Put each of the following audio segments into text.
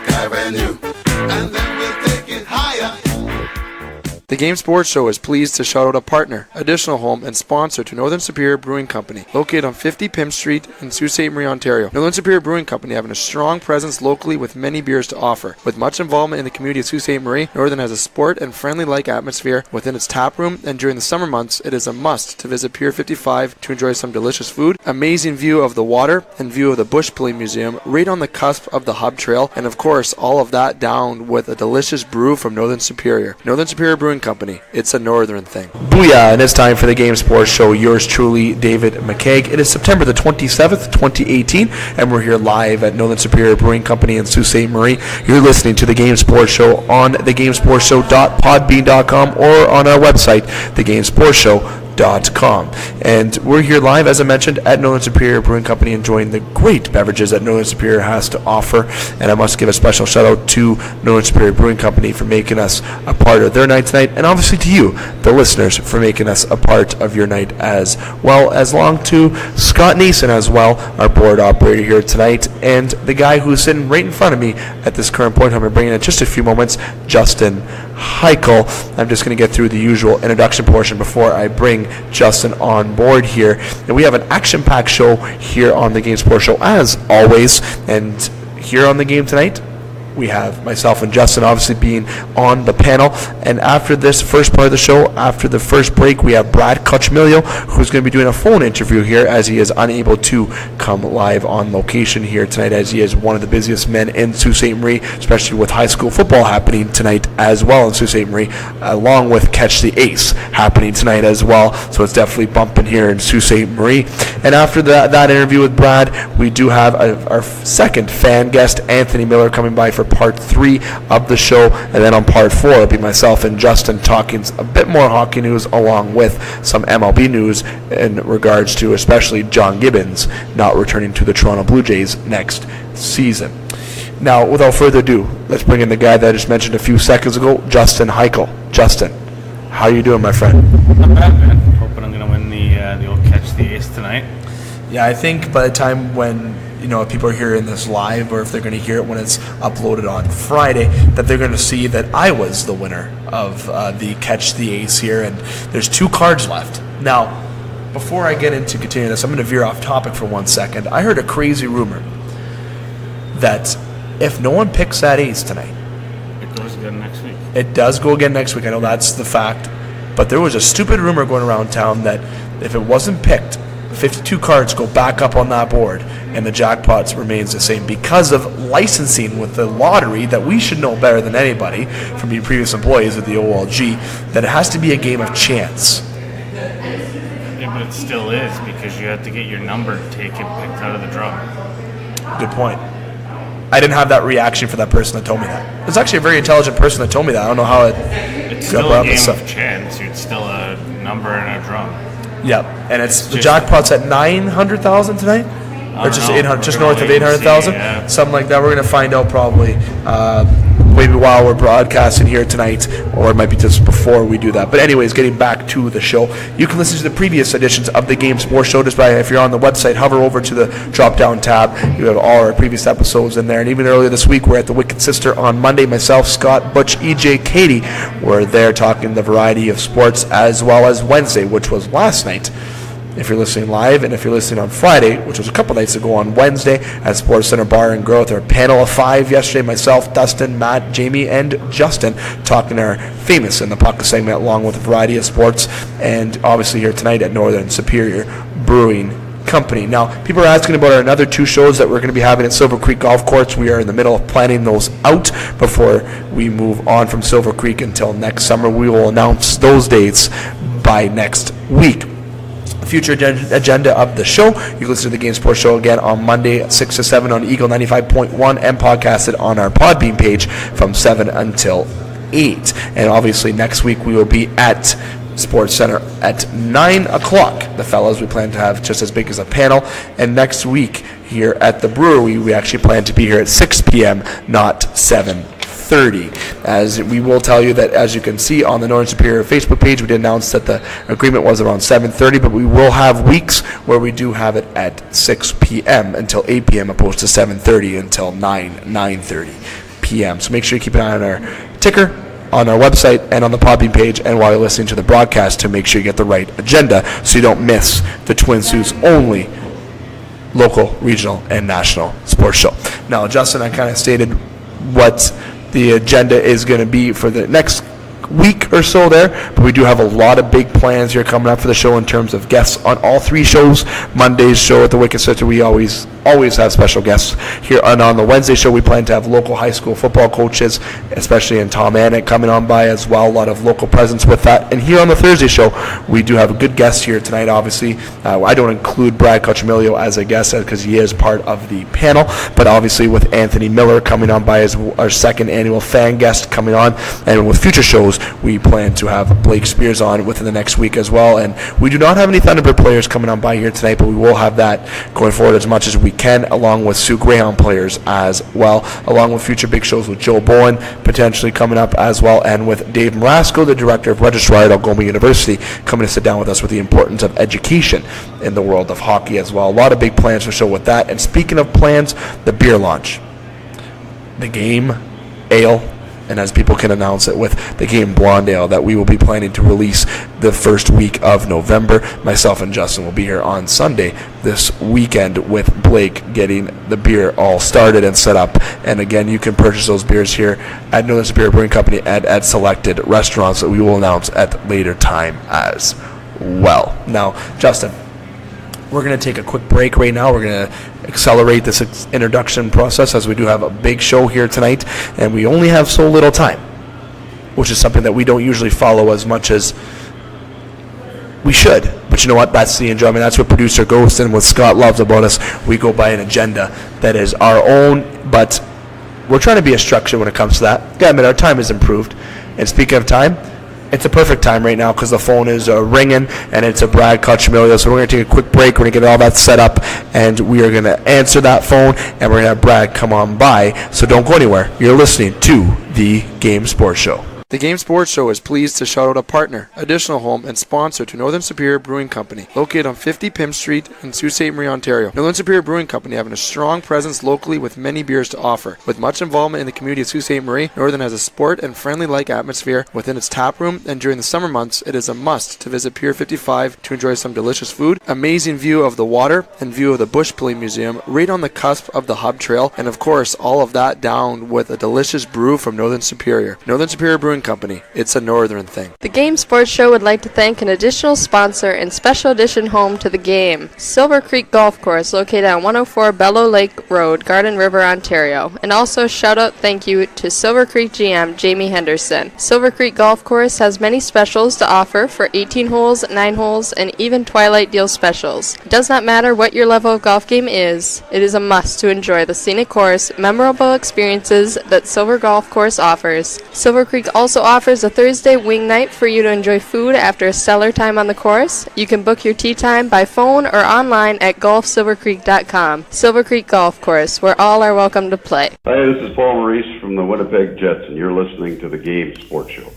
Park Avenue, and then we'll take it higher. The Game Sports Show is pleased to shout out a partner, additional home, and sponsor to Northern Superior Brewing Company, located on 50 Pym Street in Sault Ste. Marie, Ontario. Northern Superior Brewing Company having a strong presence locally with many beers to offer. With much involvement in the community of Sault Ste. Marie, Northern has a sport and friendly-like atmosphere within its tap room, and during the summer months, it is a must to visit Pier 55 to enjoy some delicious food, amazing view of the water, and view of the Bush Pulling Museum right on the cusp of the Hub Trail, and of course, all of that down with a delicious brew from Northern Superior. Northern Superior Brewing Company. It's a northern thing. Booyah, and it's time for the Game Sports Show. Yours truly, David McKeag. It is September the 27th, 2018, and we're here live at Northern Superior Brewing Company in Sault Ste. Marie. You're listening to the Game Sports Show on thegamesportshow.podbean.com or on our website, thegamesportshow.com. And we're here live, as I mentioned, at Northern Superior Brewing Company, enjoying the great beverages that Northern Superior has to offer. And I must give a special shout out to Northern Superior Brewing Company for making us a part of their night tonight, and obviously to you, the listeners, for making us a part of your night as well. As long to Scott Neeson as well, our board operator here tonight, and the guy who's sitting right in front of me at this current point. I'm going to bring in just a few moments, Justin Heichel. I'm just going to get through the usual introduction portion before I bring Justin on board here. And we have an action-packed show here on the Game Sports Show, as always. And here on the game tonight, we have myself and Justin obviously being on the panel. And after this first part of the show, after the first break, we have Brad Cuchmilio, who's going to be doing a phone interview here as he is unable to come live on location here tonight, as he is one of the busiest men in Sault Ste. Marie, especially with high school football happening tonight as well in Sault Ste. Marie, along with Catch the Ace happening tonight as well. So it's definitely bumping here in Sault Ste. Marie. And after that interview with Brad, we do have our second fan guest, Anthony Miller, coming by for part 3 of the show, and then on part 4 it'll be myself and Justin talking a bit more hockey news along with some MLB news in regards to especially John Gibbons not returning to the Toronto Blue Jays next season. Now, without further ado, let's bring in the guy that I just mentioned a few seconds ago, Justin Heichel. Justin, how are you doing, my friend? Not bad, man. Hoping I'm going to win the old Catch the Ace tonight. Yeah, I think by the time when if people are hearing this live, or if they're going to hear it when it's uploaded on Friday, that they're going to see that I was the winner of the Catch the Ace here, and there's 2 cards left. Now, before I get into continuing this, I'm going to veer off topic for 1 second. I heard a crazy rumor that if no one picks that ace tonight, it goes again next week. It does go again next week. I know that's the fact, but there was a stupid rumor going around town that if it wasn't picked, 52 cards go back up on that board, and the jackpots remains the same because of licensing with the lottery that we should know better than anybody from being previous employees at the OLG, that it has to be a game of chance. Yeah, but it still is, because you have to get your number picked out of the drum. Good point. I didn't have that reaction for that person that told me that. It was actually a very intelligent person that told me that. I don't know how it's still a game of chance. It's still a number and a drum. Yep, and it's the jackpot's at 900,000 tonight, or just 800, just north of 800,000, yeah. Something like that. We're going to find out probably maybe while we're broadcasting here tonight, or it might be just before we do that. But anyways, getting back to the show, you can listen to the previous editions of the Game Sports Show just by, if you're on the website, hover over to the drop-down tab. You have all our previous episodes in there. And even earlier this week, we're at the Wicked Sister on Monday. Myself, Scott, Butch, EJ, Katie were there talking the variety of sports, as well as Wednesday, which was last night, if you're listening live, and if you're listening on Friday, which was a couple nights ago on Wednesday at Sports Center Bar and Grill with our panel of 5 yesterday, myself, Dustin, Matt, Jamie, and Justin, talking our famous in the pocket segment along with a variety of sports, and obviously here tonight at Northern Superior Brewing Company. Now, people are asking about our another 2 shows that we're going to be having at Silver Creek Golf Course. We are in the middle of planning those out before we move on from Silver Creek until next summer. We will announce those dates by next week. Future agenda of the show, you can listen to the Game Sports Show again on Monday at 6 to 7 on Eagle 95.1 and podcasted on our Podbean page from 7 until 8. And obviously next week we will be at Sports Center at 9 o'clock. The fellows, we plan to have just as big as a panel. And next week here at the brewery, we actually plan to be here at 6 p.m., not 7:30. As we will tell you that, as you can see on the Northern Superior Facebook page, we did announce that the agreement was around 7:30, but we will have weeks where we do have it at 6 p.m. until 8 p.m. opposed to 7:30 until 9:30. p.m. So make sure you keep an eye on our ticker, on our website, and on the Podbean page, and while you're listening to the broadcast to make sure you get the right agenda so you don't miss the Twin Sault's only local, regional, and national sports show. Now, Justin, I kind of stated what the agenda is going to be for the next week or so there, but we do have a lot of big plans here coming up for the show in terms of guests on all three shows. Monday's show at the Wicked Center, we always have special guests here, and on the Wednesday show we plan to have local high school football coaches, especially in Tom Annick, coming on by as well. A lot of local presence with that. And here on the Thursday show we do have a good guest here tonight. Obviously I don't include Brad Cuchamilio as a guest because he is part of the panel, but obviously with Anthony Miller coming on by as our second annual fan guest coming on, and with future shows we plan to have Blake Spears on within the next week as well. And we do not have any Thunderbird players coming on by here tonight, but we will have that going forward as much as we can, along with Sioux Greyhound players as well, along with future big shows with Joe Bowen potentially coming up as well, and with Dave Marasco, the director of Registrar at Algoma University, coming to sit down with us with the importance of education in the world of hockey as well. A lot of big plans for the show with that. And speaking of plans, the beer launch, the Game Ale, and as people can announce it with the Game Blonde Ale that we will be planning to release the first week of November. Myself and Justin will be here on Sunday this weekend with Blake getting the beer all started and set up. And again, you can purchase those beers here at Northern Superior Brewing Company and at selected restaurants that we will announce at later time as well. Now, Justin, we're going to take a quick break right now. We're going to accelerate this introduction process as we do have a big show here tonight, and we only have so little time, which is something that we don't usually follow as much as we should. But you know what? That's the enjoyment. That's what producer Ghost and what Scott loves about us. We go by an agenda that is our own, but we're trying to be a structure when it comes to that. Yeah, I mean, our time has improved. And speaking of time, it's a perfect time right now because the phone is ringing, and it's a Brad Cuchamilio. So we're going to take a quick break. We're going to get all that set up, and we are going to answer that phone, and we're going to have Brad come on by. So don't go anywhere. You're listening to the Game Sports Show. The Game Sports Show is pleased to shout out a partner, additional home, and sponsor to Northern Superior Brewing Company, located on 50 Pym Street in Sault Ste. Marie, Ontario. Northern Superior Brewing Company having a strong presence locally with many beers to offer. With much involvement in the community of Sault Ste. Marie, Northern has a sport and friendly-like atmosphere within its tap room, and during the summer months, it is a must to visit Pier 55 to enjoy some delicious food, amazing view of the water, and view of the Bush Pulling Museum right on the cusp of the Hub Trail, and of course, all of that down with a delicious brew from Northern Superior. Northern Superior Brewing Company. It's a northern thing. The Game Sports Show would like to thank an additional sponsor and special edition home to the game, Silver Creek Golf Course, located on 104 Bellow Lake Road, Garden River, Ontario. And also shout out thank you to Silver Creek GM Jamie Henderson. Silver Creek Golf Course has many specials to offer for 18 holes, 9 holes, and even Twilight Deal specials. It does not matter what your level of golf game is, it is a must to enjoy the scenic course, memorable experiences that Silver Golf Course offers. Silver Creek also offers a Thursday wing night for you to enjoy food after a stellar time on the course. You can book your tee time by phone or online at golfsilvercreek.com. Silver Creek Golf Course, where all are welcome to play. Hi, this is Paul Maurice from the Winnipeg Jets, and you're listening to the Game Sports Show.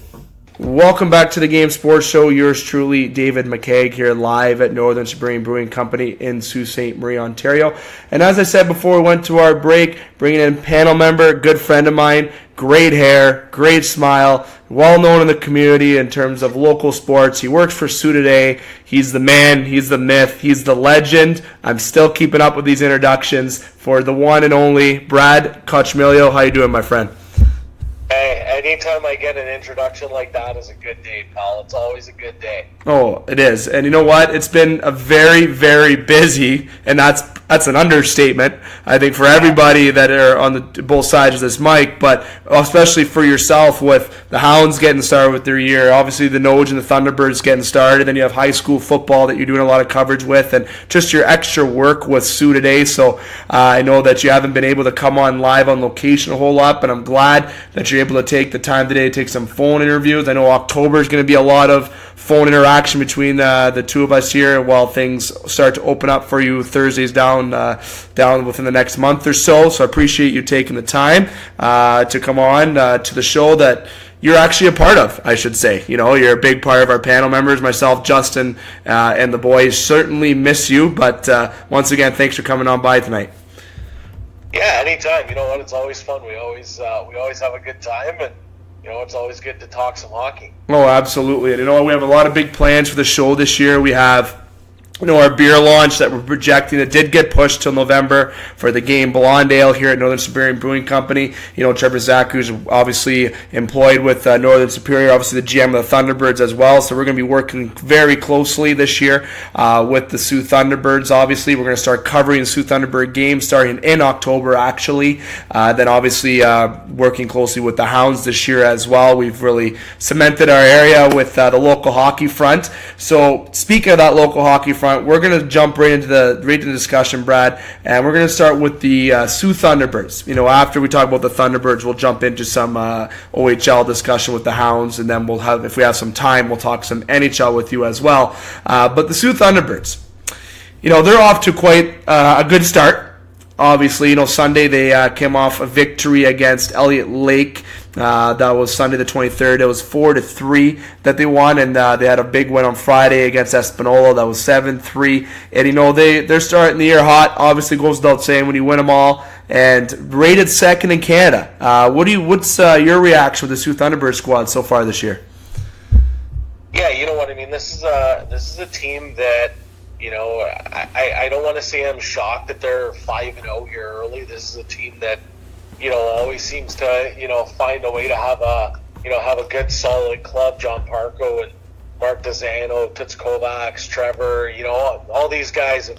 Welcome back to the Game Sports Show. Yours truly, David McKeag, here live at Northern Superior Brewing Company in Sault Ste. Marie, Ontario. And as I said before we went to our break, bringing in panel member, good friend of mine, great hair, great smile, well known in the community in terms of local sports. He works for Sioux today. He's the man, he's the myth, he's the legend. I'm still keeping up with these introductions for the one and only Brad Cuchamilio. How you doing, my friend? Hey, anytime I get an introduction like that is a good day, pal. It's always a good day. Oh, it is. And you know what? It's been a very, very busy, and that's an understatement, I think, for everybody that are on the both sides of this mic, but especially for yourself with the Hounds getting started with their year, obviously the Noge and the Thunderbirds getting started, then you have high school football that you're doing a lot of coverage with, and just your extra work with Sioux today. So I know that you haven't been able to come on live on location a whole lot, but I'm glad that you're able to take the time today to take some phone interviews. I know October is going to be a lot of phone interaction between the two of us here while things start to open up for you Thursdays down within the next month or so. So I appreciate you taking the time to come on to the show that you're actually a part of, I should say. You know, you're a big part of our panel members. Myself, Justin, and the boys certainly miss you. But once again, thanks for coming on by tonight. Yeah, anytime. You know what? It's always fun. We always have a good time, and it's always good to talk some hockey. Oh, absolutely. And we have a lot of big plans for the show this year. We have our beer launch that we're projecting. It did get pushed till November for the game Blonde Ale here at Northern Superior Brewing Company. Trevor Zach, who's obviously employed with Northern Superior, obviously the GM of the Thunderbirds as well. So we're going to be working very closely this year with the Soo Thunderbirds. Obviously, we're going to start covering the Soo Thunderbird game starting in October, actually. Then obviously working closely with the Hounds this year as well. We've really cemented our area with the local hockey front. So speaking of that local hockey front, we're going to jump right into the discussion, Brad, and we're going to start with the Soo Thunderbirds. After we talk about the Thunderbirds, we'll jump into some OHL discussion with the Hounds, and then if we have some time, we'll talk some NHL with you as well. But the Soo Thunderbirds, they're off to quite a good start. Obviously, Sunday they came off a victory against Elliott Lake. That was Sunday the 23rd. It was 4-3 that they won, and they had a big win on Friday against Espanola. That was 7-3. And they're starting the year hot. Obviously, goes without saying when you win them all. And rated second in Canada. What's your reaction with the Soo Thunderbird squad so far this year? Yeah, you know what I mean. This is a team that. I don't want to say I'm shocked that they're 5-0 here early. This is a team that, always seems to, find a way to have a good solid club. John Parco and Mark Dezano, Toots Kovacs, Trevor, all these guys have,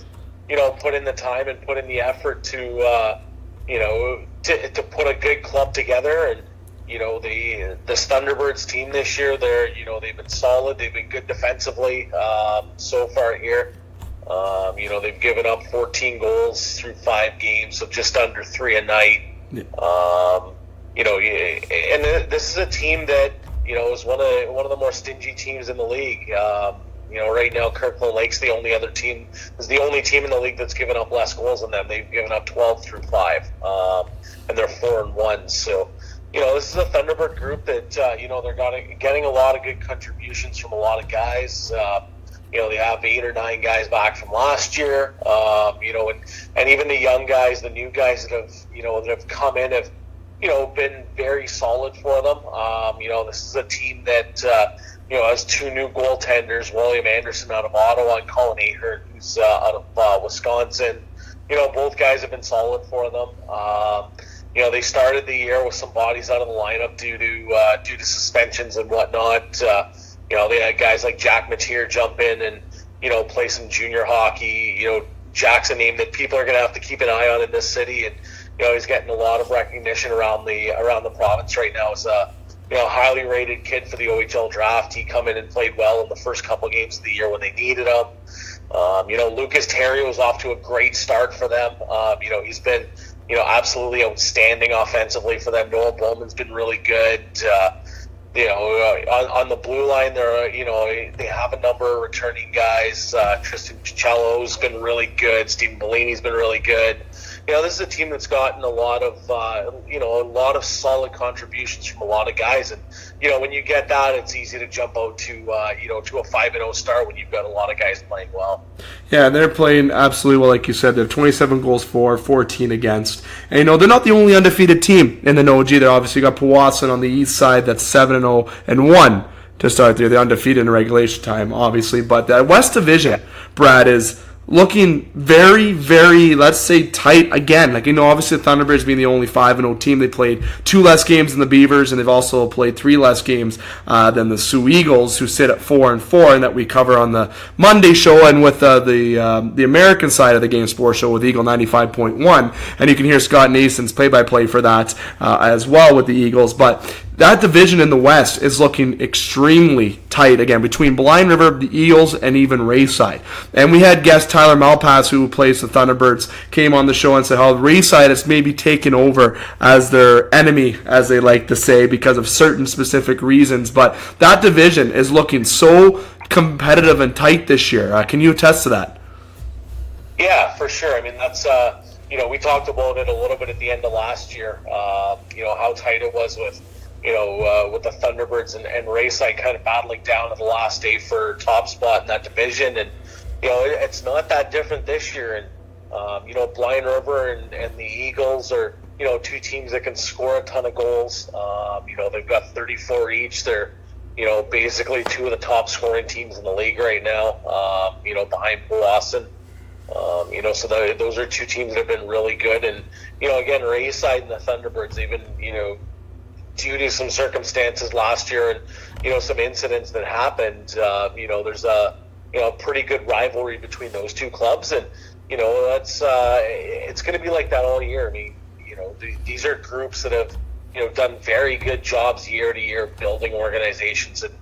put in the time and put in the effort to put a good club together. And, the Thunderbirds team this year, they've been solid. They've been good defensively so far here. They've given up 14 goals through 5 games, so just under 3 a night. Yeah. And this is a team that is one of the more stingy teams in the league. Right now Kirkland Lake's the only team in the league that's given up less goals than them. They've given up 12 through 5, and they're 4-1. So. This is a Thunderbird group that they're getting a lot of good contributions from a lot of guys. They have 8 or 9 guys back from last year. And even the young guys, the new guys that have come in have been very solid for them. This is a team that has 2 new goaltenders, William Anderson out of Ottawa and Colin Ahern, who's out of Wisconsin. Both guys have been solid for them. They started the year with some bodies out of the lineup due to suspensions and whatnot. They had guys like Jack Majore jump in and play some junior hockey. Jack's a name that people are going to have to keep an eye on in this city, and he's getting a lot of recognition around the province right now as a highly rated kid for the OHL draft. He come in and played well in the first couple games of the year when they needed him. Lucas Terrio was off to a great start for them. He's been absolutely outstanding offensively for them. Noah Bowman's been really good. On the blue line, they have a number of returning guys. Tristan Picello's been really good. Stephen Bellini's been really good. This is a team that's gotten a lot of solid contributions from a lot of guys, and when you get that, it's easy to jump out to a 5-0 start when you've got a lot of guys playing well. Yeah, they're playing absolutely well, like you said. They're 27 goals for, 14 against, and they're not the only undefeated team in the NOG. They obviously got Powassan on the east side that's 7-0 and 1 to start there. They're undefeated in regulation time, obviously, but that West Division, Brad, is looking very, very, let's say, tight again. Obviously the Thunderbirds being the only 5-0 team, they played 2 less games than the Beavers, and they've also played 3 less games than the Sioux Eagles, who sit at 4-4, and that we cover on the Monday show and with the American side of the Game Sports show with Eagle 95.1. And you can hear Scott Nason's play-by-play for that as well with the Eagles. But that division in the West is looking extremely tight again between Blind River, the Eagles, and even Rayside. And we had guest Tyler Malpass, who plays the Thunderbirds, came on the show and said how Rayside has maybe taken over as their enemy, as they like to say, because of certain specific reasons. But that division is looking so competitive and tight this year. Can you attest to that? Yeah, for sure. I mean, that's we talked about it a little bit at the end of last year. How tight it was with the Thunderbirds and Rayside kind of battling down to the last day for top spot in that division. And, it's not that different this year. And, Blind River and the Eagles are, two teams that can score a ton of goals. They've got 34 each. They're, basically two of the top scoring teams in the league right now, behind Boston. So those are two teams that have been really good. And, again, Rayside and the Thunderbirds, they've been, due to some circumstances last year and, some incidents that happened, there's a, pretty good rivalry between those two clubs. And, that's it's going to be like that all year. I mean, these are groups that have, done very good jobs year to year building organizations and,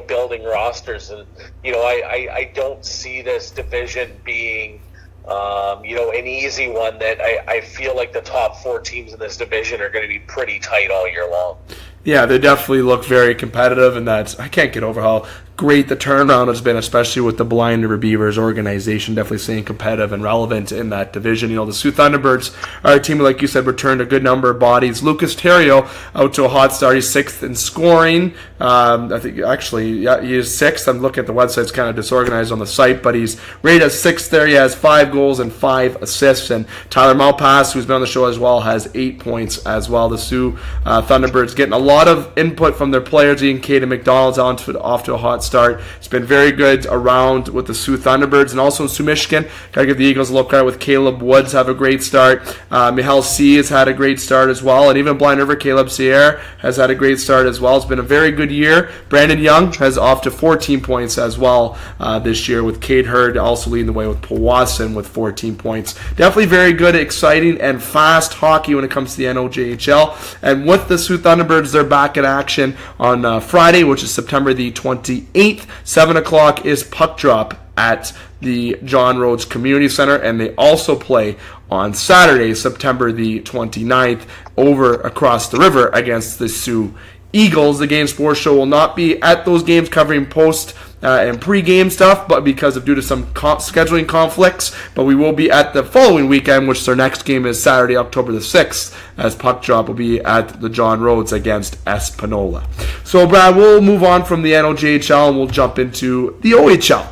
building rosters. And, I don't see this division being, an easy one that I feel like the top four teams in this division are going to be pretty tight all year long. Yeah, they definitely look very competitive, and I can't get over how great the turnaround has been, especially with the Blind River Beavers organization, definitely staying competitive and relevant in that division. The Soo Thunderbirds are a team, like you said, returned a good number of bodies. Lucas Terrio out to a hot start. He's sixth in scoring. I think, actually, yeah, he is sixth. I'm looking at the website. It's kind of disorganized on the site, but he's rated as sixth there. He has 5 goals and 5 assists. And Tyler Malpass, who's been on the show as well, has 8 points as well. The Soo Thunderbirds getting a lot of input from their players. Ian Caden McDonald's off to a hot start. It's been very good around with the Soo Thunderbirds, and also in Sioux, Michigan. Got to give the Eagles a look at it with Caleb Woods have a great start. Michal C has had a great start as well, and even Blind River Caleb Sierre has had a great start as well. It's been a very good year. Brandon Young has off to 14 points as well this year, with Cade Hurd also leading the way with Powassan with 14 points. Definitely very good, exciting, and fast hockey when it comes to the NOJHL. And with the Soo Thunderbirds, they're back in action on Friday, which is September the 28th. 7 o'clock is puck drop at the John Rhodes Community Center, and they also play on Saturday, September the 29th, over across the river against the Sioux Eagles. The Game Sports Show will not be at those games covering post and pre-game stuff, but due to some scheduling conflicts, but we will be at the following weekend, which their next game is Saturday, October the 6th, as puck drop will be at the John Rhodes against Espanola. So, Brad, we'll move on from the NOJHL and we'll jump into the OHL.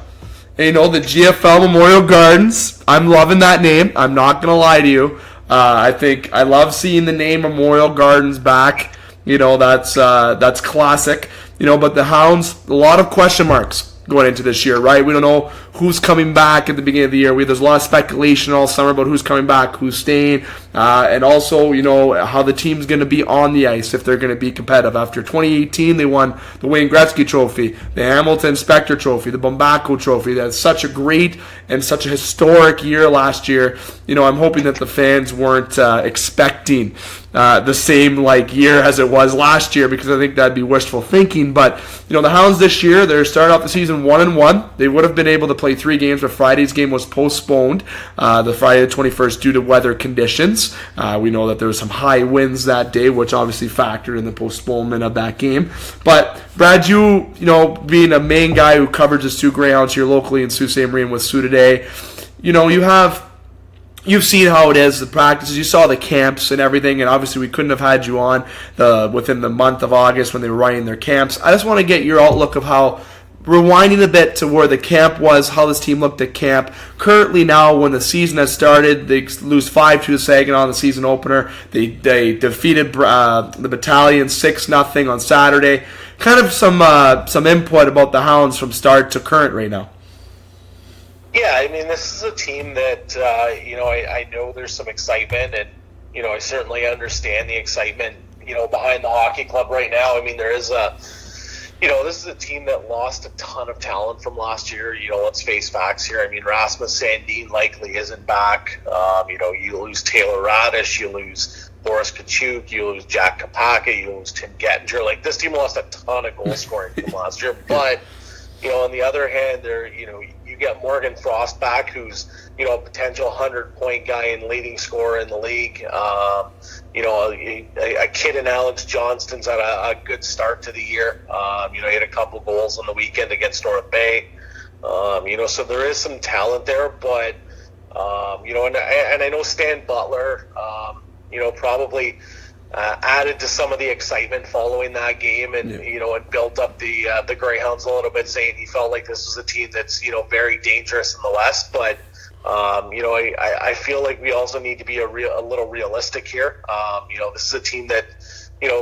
And, the GFL Memorial Gardens, I'm loving that name. I'm not going to lie to you. I think I love seeing the name Memorial Gardens back. That's classic. But the Hounds, a lot of question marks going into this year, right? We don't know who's coming back at the beginning of the year. There's a lot of speculation all summer about who's coming back, who's staying, and also, how the team's going to be on the ice, if they're going to be competitive. After 2018, they won the Wayne Gretzky Trophy, the Hamilton Specter Trophy, the Bombaco Trophy. That's such a great and such a historic year last year. I'm hoping that the fans weren't expecting the same year as it was last year, because I think that'd be wishful thinking. But the Hounds this year, they started off the season 1-1. They would have been able to play 3 games, but Friday's game was postponed, the Friday the 21st, due to weather conditions. We know that there was some high winds that day, which obviously factored in the postponement of that game. But Brad, you being a main guy who covers the Sioux Greyhounds here locally in Sault Ste. Marie and with Sioux today, you've seen how it is, the practices. You saw the camps and everything, and obviously we couldn't have had you on within the month of August when they were running their camps. I just want to get your outlook of how, rewinding a bit to where the camp was, how this team looked at camp. Currently now, when the season has started, they lose 5-2 to Saginaw on the season opener. They defeated the Battalion 6-0 on Saturday. Kind of some input about the Hounds from start to current right now. Yeah, I mean, this is a team that, I know there's some excitement, and, I certainly understand the excitement, behind the hockey club right now. I mean, there is this is a team that lost a ton of talent from last year. Let's face facts here. I mean, Rasmus Sandin likely isn't back. You lose Taylor Radish, you lose Boris Kachuk, you lose Jack Kapaka, you lose Tim Gettinger. This team lost a ton of goal scoring from last year. But, on the other hand, you get Morgan Frost back, who's, a potential 100-point guy and leading scorer in the league. A kid in Alex Johnston's had a good start to the year. He had a couple goals on the weekend against North Bay. So there is some talent there, but, and I know Stan Butler, probably added to some of the excitement following that game, and and built up the Greyhounds a little bit, saying he felt like this was a team that's very dangerous in the West. But I feel like we also need to be a little realistic here. This is a team that,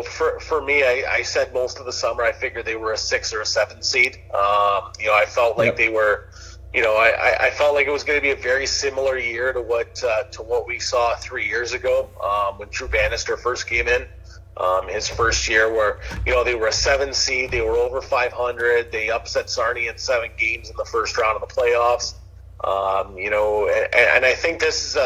for me, I said most of the summer I figured they were a 6 or a 7 seed. I felt like they were. I felt like it was going to be a very similar year to what we saw 3 years ago when Drew Bannister first came in. His first year where, they were a 7 seed, they were over 500, they upset Sarnia in 7 games in the first round of the playoffs. And I think this is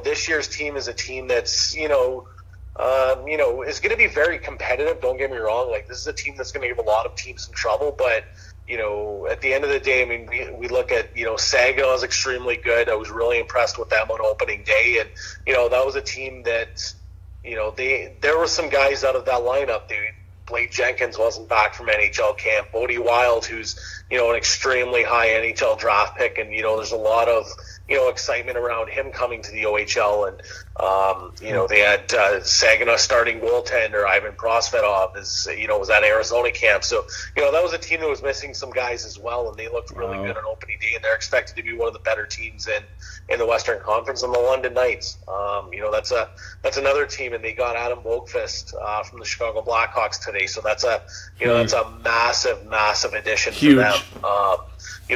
this year's team is a team that's, is going to be very competitive. Don't get me wrong. Like, this is a team that's going to give a lot of teams some trouble, but, at the end of the day, I mean, we look at, Saginaw is extremely good. I was really impressed with them on opening day. And, that was a team that, there were some guys out of that lineup. Blake Jenkins wasn't back from NHL camp. Bodie Wild, who's, an extremely high NHL draft pick. And, there's a lot of, excitement around him coming to the OHL. And, they had Saginaw starting goaltender, Ivan Prosvetov, was at Arizona camp. So, that was a team that was missing some guys as well. And they looked really good on opening day. And they're expected to be one of the better teams in the Western Conference, and the London Knights. That's another team, and they got Adam Boakfist from the Chicago Blackhawks today. So that's a massive addition for them.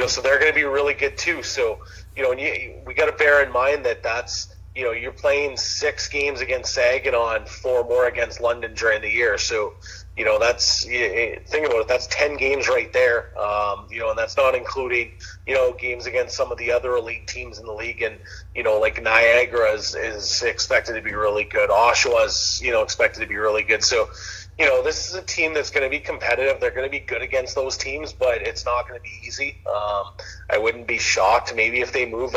So they're going to be really good too. So we got to bear in mind that's you're playing 6 games against Saginaw and 4 more against London during the year. So that's, think about it, that's 10 games right there. And that's not including, games against some of the other elite teams in the league. And, like Niagara is expected to be really good. Oshawa's, expected to be really good. So, this is a team that's going to be competitive. They're going to be good against those teams, but it's not going to be easy. I wouldn't be shocked maybe if they move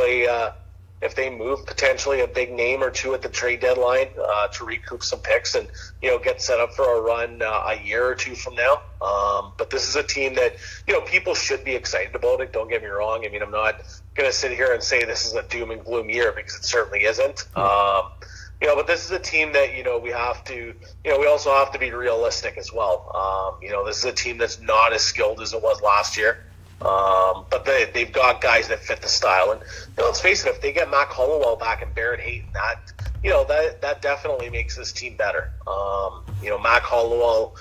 potentially a big name or two at the trade deadline to recoup some picks and, get set up for a run a year or two from now. But this is a team that, people should be excited about it. Don't get me wrong. I mean, I'm not going to sit here and say this is a doom and gloom year, because it certainly isn't. But this is a team that, we have to, we also have to be realistic as well. This is a team that's not as skilled as it was last year. But they've got guys that fit the style. And, let's face it, if they get Mac Hollowell back and Barrett Hayton, that definitely makes this team better. Mac Hollowell,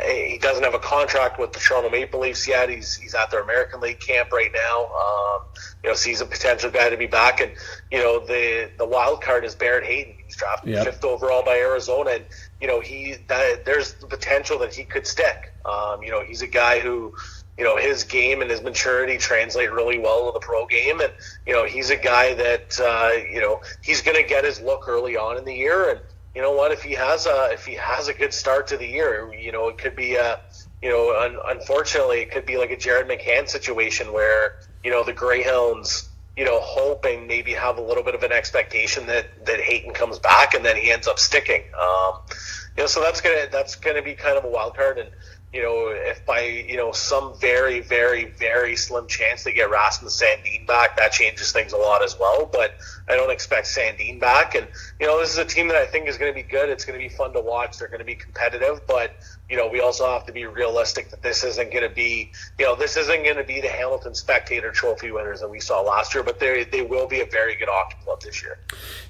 he doesn't have a contract with the Toronto Maple Leafs yet. He's at their American League camp right now. So he's a potential guy to be back. And, the wild card is Barrett Hayton. He's drafted 5th overall by Arizona. And, there's the potential that he could stick. He's a guy who, his game and his maturity translate really well to the pro game. And, he's a guy that, he's going to get his look early on in the year. And, you know what, if he has a good start to the year, it could be unfortunately, it could be like a Jared McCann situation where, the Greyhounds, hope and maybe have a little bit of an expectation that Hayton comes back and then he ends up sticking. So that's gonna be kind of a wild card. And, if by, some very, very, very slim chance they get Rasmus Sandin back, that changes things a lot as well. But I don't expect Sandin back. And, this is a team that I think is going to be good. It's going to be fun to watch. They're going to be competitive. But, we also have to be realistic that this isn't going to be, the Hamilton Spectator Trophy winners that we saw last year. But they will be a very good hockey club this year.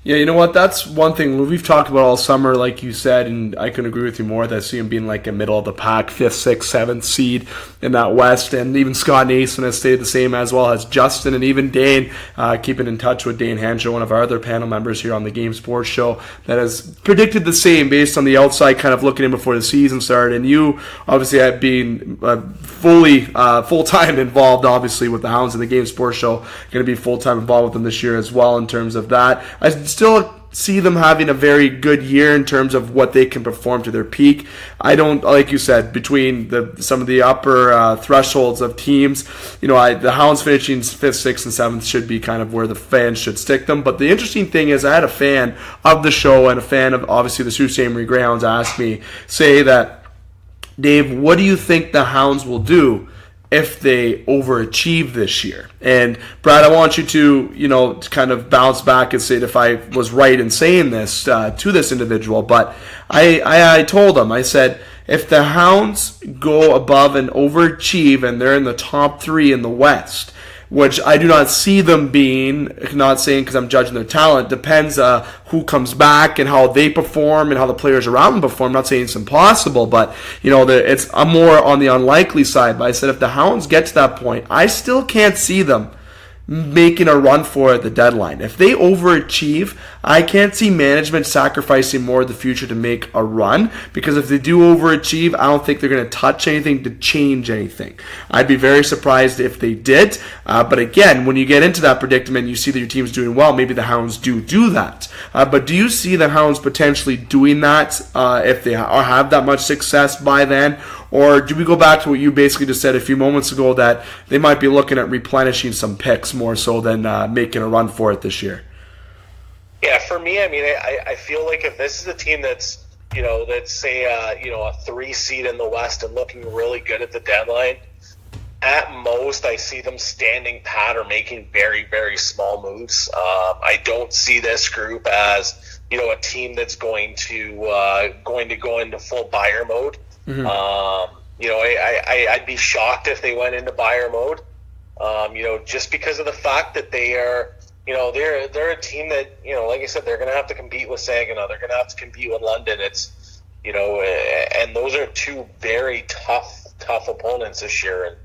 Yeah, you know what? That's one thing we've talked about all summer, like you said, and I couldn't agree with you more. That I see him being like a middle of the pack, 5th, 6th, 7th seed in that West. And even Scott Nason has stayed the same, as well as Justin and even Dane, keeping in touch with Dane Hanshaw, one of our other panel members here on the Game Sports Show, that has predicted the same based on the outside kind of looking in before the season started. And you obviously have been full-time involved, obviously, with the Hounds of the Game Sports Show. Going to be full-time involved with them this year as well in terms of that. I still see them having a very good year in terms of what they can perform to their peak. I don't, like you said, between some of the upper thresholds of teams, the Hounds finishing 5th, 6th, and 7th should be kind of where the fans should stick them. But the interesting thing is, I had a fan of the show and a fan of, obviously, the Sault Ste. Marie Greyhounds ask me, say that, Dave, what do you think the Hounds will do if they overachieve this year? And Brad, I want you to, to kind of bounce back and say if I was right in saying this to this individual. But I told him, I said, if the Hounds go above and overachieve and they're in the top 3 in the West, which I do not see them being. Not saying because I'm judging their talent. Depends who comes back and how they perform and how the players around them perform. I'm not saying it's impossible, but it's more on the unlikely side. But I said if the Hounds get to that point, I still can't see them making a run for it at the deadline. If they overachieve, I can't see management sacrificing more of the future to make a run, because if they do overachieve, I don't think they're going to touch anything to change anything. I'd be very surprised if they did, but again, when you get into that predicament, you see that your team's doing well, maybe the Hounds do that. But do you see the Hounds potentially doing that if they have that much success by then? Or do we go back to what you basically just said a few moments ago, that they might be looking at replenishing some picks more so than making a run for it this year? Yeah, for me, I mean, I feel like if this is a team that's, let's say, a 3 seed in the West and looking really good at the deadline, at most I see them standing pat or making very, very small moves. I don't see this group as, a team that's going to go into full buyer mode. Mm-hmm. I'd be shocked if they went into buyer mode. Just because of the fact that they are, they're a team that, like I said, they're going to have to compete with Saginaw. They're going to have to compete with London. It's, and those are two very tough opponents this year. And,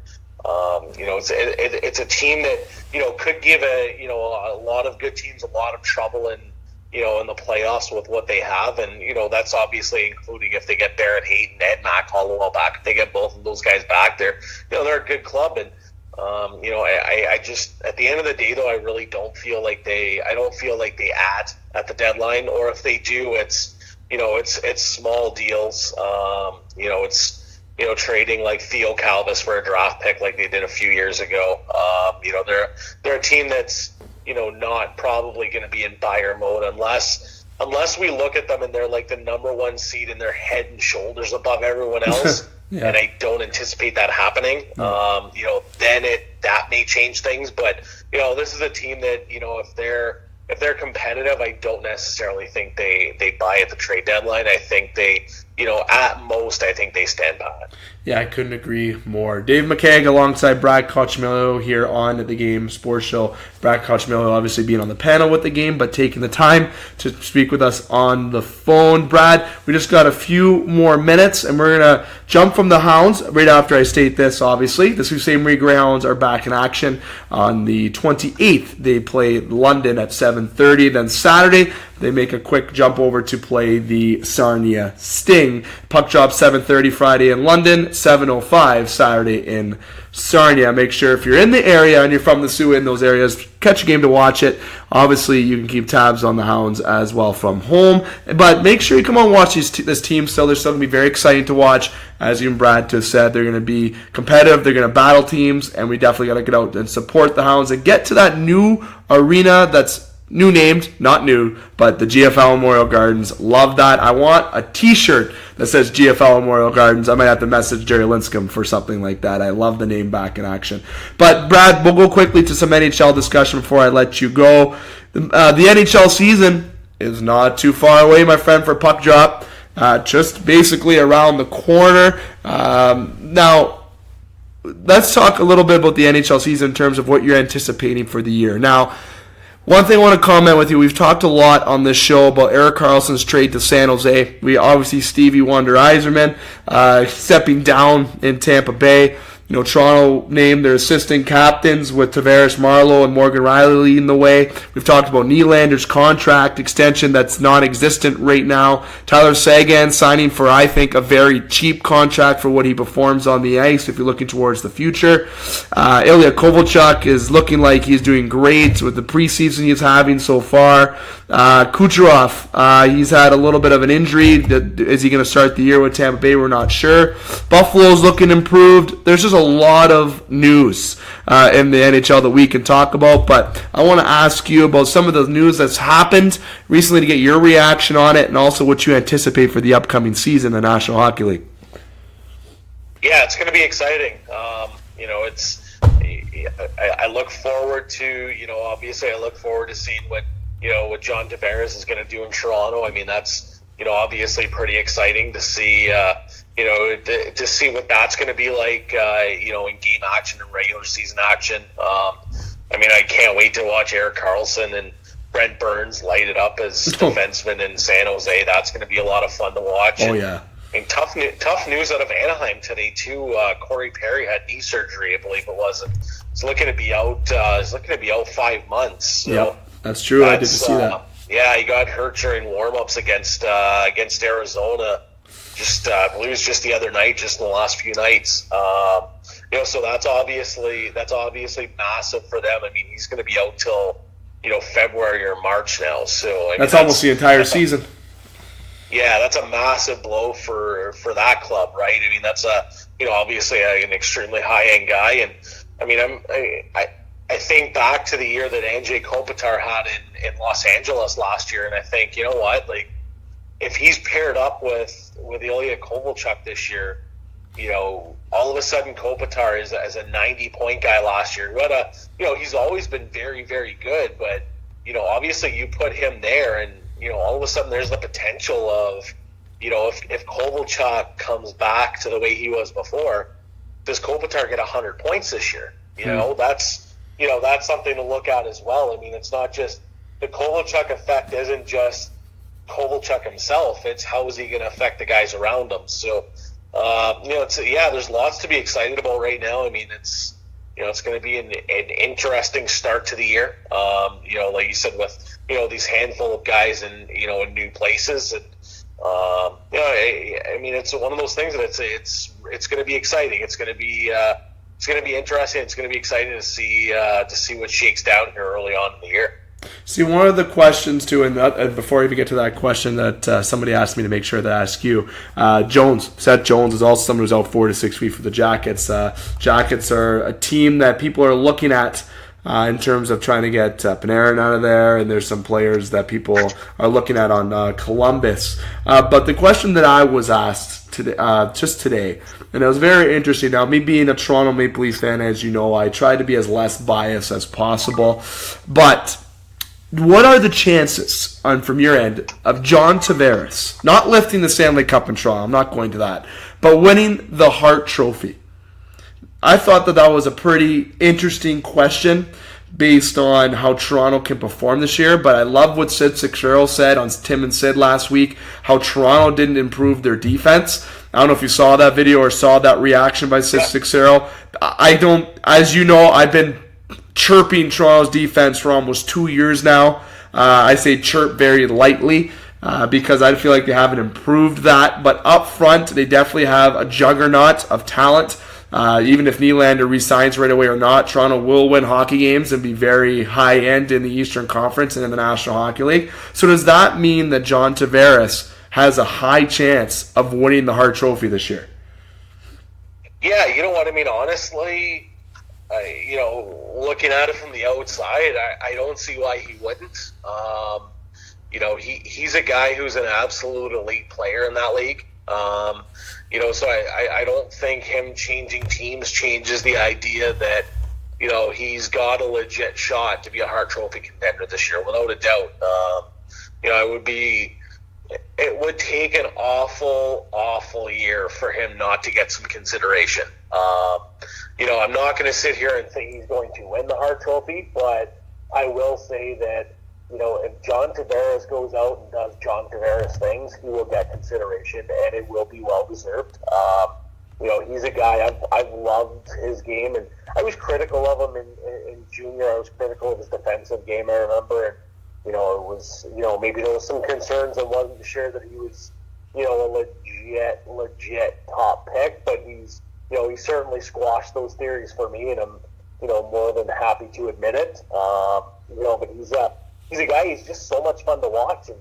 it's a team that, could give a lot of good teams a lot of trouble in the playoffs with what they have. And, that's obviously including if they get Barrett Hayton and Mac Hollowell back. If they get both of those guys back, they're a good club. And, I just, at the end of the day, though, I really don't feel like they add at the deadline, or if they do, it's small deals. It's, trading like Theo Calvis for a draft pick like they did a few years ago. They're a team that's, not probably going to be in buyer mode unless we look at them and they're like the number 1 seed and they're head and shoulders above everyone else. Yeah. And I don't anticipate that happening. Then that may change things, but this is a team that, if they're competitive, I don't necessarily think they buy at the trade deadline. I think they, at most, I think they stand pat. Yeah, I couldn't agree more. Dave McKeag alongside Brad Kochmillo here on the Game Sports Show. Brad Kochmillo obviously being on the panel with the game, but taking the time to speak with us on the phone. Brad, we just got a few more minutes, and we're going to jump from the Hounds right after I state this, obviously. The Sault Ste. Marie Greyhounds are back in action on the 28th. They play London at 7:30. Then Saturday, they make a quick jump over to play the Sarnia Sting. Puck drop 7:30 Friday in London, 7:05 Saturday in Sarnia. Make sure if you're in the area and you're from the Soo in those areas, catch a game to watch it. Obviously, you can keep tabs on the Hounds as well from home. But make sure you come on and watch this team still. They're still going to be very exciting to watch. As you and Brad just said, they're going to be competitive. They're going to battle teams. And we definitely got to get out and support the Hounds and get to that new arena that's new named, not new, but the GFL Memorial Gardens. Love that. I want a t-shirt that says GFL Memorial Gardens. I might have to message Jerry Linscomb for something like that. I love the name back in action. But Brad, we'll go quickly to some NHL discussion before I let you go. The NHL season is not too far away, my friend, for puck drop. Just basically around the corner. Now, let's talk a little bit about the NHL season in terms of what you're anticipating for the year. Now, one thing I want to comment with you, we've talked a lot on this show about Erik Karlsson's trade to San Jose. We obviously Stevie Wonder Yzerman stepping down in Tampa Bay. Toronto named their assistant captains with Tavares Marleau and Morgan Riley leading the way. We've talked about Nylander's contract extension that's non-existent right now. Tyler Seguin signing for, I think, a very cheap contract for what he performs on the ice if you're looking towards the future. Ilya Kovalchuk is looking like he's doing great with the preseason he's having so far. Kucherov, he's had a little bit of an injury. Is he going to start the year with Tampa Bay? We're not sure. Buffalo's looking improved. There's just a lot of news in the NHL that we can talk about, but I want to ask you about some of the news that's happened recently to get your reaction on it, and also what you anticipate for the upcoming season in the National Hockey League. Yeah, it's going to be exciting. I look forward to, obviously I look forward to seeing what John Tavares is going to do in Toronto. I mean, that's, obviously pretty exciting to see, to see what that's going to be like, in game action and regular season action. I mean, I can't wait to watch Erik Karlsson and Brent Burns light it up as defensemen in San Jose. That's going to be a lot of fun to watch. Oh, yeah. And tough news out of Anaheim today too. Corey Perry had knee surgery, I believe it was, and he's looking to be out. He's looking to be out 5 months. So yeah, that's true. I did see that. Yeah, he got hurt during warm-ups against Arizona. I believe it was just the other night, just in the last few nights. So that's obviously massive for them. I mean, he's going to be out till February or March now. So that's almost the entire season. Yeah, that's a massive blow for that club, right? I mean, that's obviously an extremely high-end guy, and I mean, I think back to the year that Andrzej Kopitar had in Los Angeles last year, and I think, you know what, like, if he's paired up with Ilya Kovalchuk this year, all of a sudden Kopitar is as a 90-point guy last year. But he's always been very, very good. But obviously you put him there, and all of a sudden there's the potential of if Kovalchuk comes back to the way he was before, does Kopitar get 100 points this year? That's something to look at as well. I mean, it's not just the Kovalchuk effect. Isn't just Kovalchuk himself. It's how is he going to affect the guys around him. So. There's lots to be excited about right now. I mean, it's going to be an interesting start to the year. Like you said, with these handful of guys in new places, and I mean, it's one of those things that it's going to be exciting. It's going to be interesting. It's going to be exciting to see what shakes down here early on in the year. See, one of the questions, too, and before I even get to that question that somebody asked me to make sure that I ask you, Seth Jones is also someone who's out 4 to 6 weeks for the Jackets. Jackets are a team that people are looking at in terms of trying to get Panarin out of there, and there's some players that people are looking at on Columbus. But the question that I was asked today, just today, and it was very interesting. Now, me being a Toronto Maple Leaf fan, as you know, I try to be as less biased as possible, but what are the chances, from your end, of John Tavares not lifting the Stanley Cup in Toronto? I'm not going to that. But winning the Hart Trophy. I thought that was a pretty interesting question based on how Toronto can perform this year. But I love what Sid Cicero said on Tim and Sid last week, how Toronto didn't improve their defense. I don't know if you saw that video or saw that reaction by Sid Cicero. As you know, I've been chirping Toronto's defense for almost 2 years now. I say chirp very lightly because I feel like they haven't improved that. But up front, they definitely have a juggernaut of talent. Even if Nylander resigns right away or not, Toronto will win hockey games and be very high-end in the Eastern Conference and in the National Hockey League. So does that mean that John Tavares has a high chance of winning the Hart Trophy this year? Yeah, you know what I mean? Honestly, looking at it from the outside, I don't see why he wouldn't. He's a guy who's an absolute elite player in that league. So I don't think him changing teams changes the idea that, he's got a legit shot to be a Hart Trophy contender this year, without a doubt. It would take an awful year for him not to get some consideration. I'm not going to sit here and think he's going to win the Hart Trophy, but I will say that, if John Tavares goes out and does John Tavares things, he will get consideration, and it will be well-deserved. He's a guy, I've loved his game, and I was critical of him in junior. I was critical of his defensive game, I remember, and, it was, maybe there was some concerns. I wasn't sure that he was, a legit top pick, but he's certainly squashed those theories for me, and I'm, more than happy to admit it. But he's a guy, he's just so much fun to watch, and,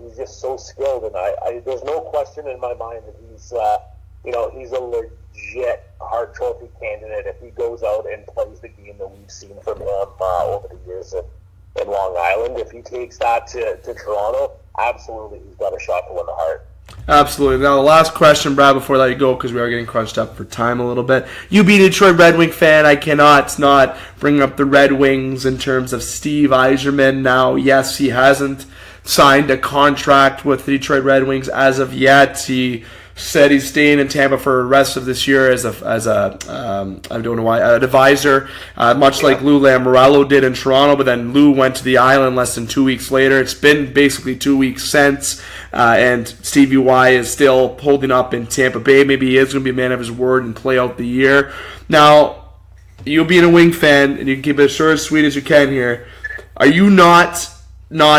he's just so skilled, and I there's no question in my mind that he's a legit Hart Trophy candidate if he goes out and plays the game that we've seen from him over the years in Long Island. If he takes that to Toronto, absolutely he's got a shot to win the Hart. Absolutely. Now, the last question, Brad, before I let you go, because we are getting crunched up for time a little bit. You being a Detroit Red Wing fan, I cannot not bring up the Red Wings in terms of Steve Yzerman. Now, yes, he hasn't signed a contract with the Detroit Red Wings as of yet. He said he's staying in Tampa for the rest of this year as a I don't know why, an advisor, much like Lou Lamoriello did in Toronto, but then Lou went to the island less than 2 weeks later. It's been basically 2 weeks since, and Stevie Y is still holding up in Tampa Bay. Maybe he is going to be a man of his word and play out the year. Now, you being a Wing fan, and you can keep it as short as sweet as you can here, are you not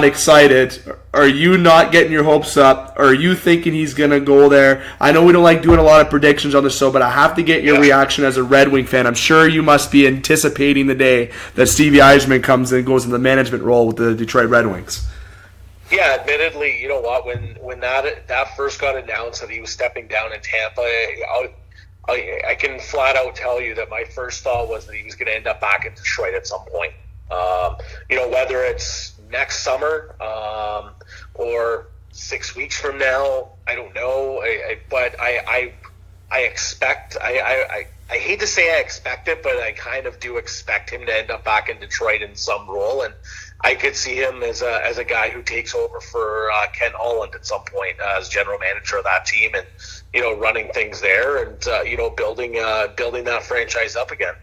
excited? Are you not getting your hopes up? Or are you thinking he's going to go there? I know we don't like doing a lot of predictions on the show, but I have to get your reaction as a Red Wing fan. I'm sure you must be anticipating the day that Stevie Yzerman comes and goes in the management role with the Detroit Red Wings. Yeah, admittedly, you know what, when that first got announced that he was stepping down in Tampa, I can flat out tell you that my first thought was that he was going to end up back in Detroit at some point. Whether it's next summer or 6 weeks from now, I don't know. But I expect. I hate to say I expect it, but I kind of do expect him to end up back in Detroit in some role, and I could see him as a guy who takes over for Ken Holland at some point as general manager of that team, and running things there, and building that franchise up again.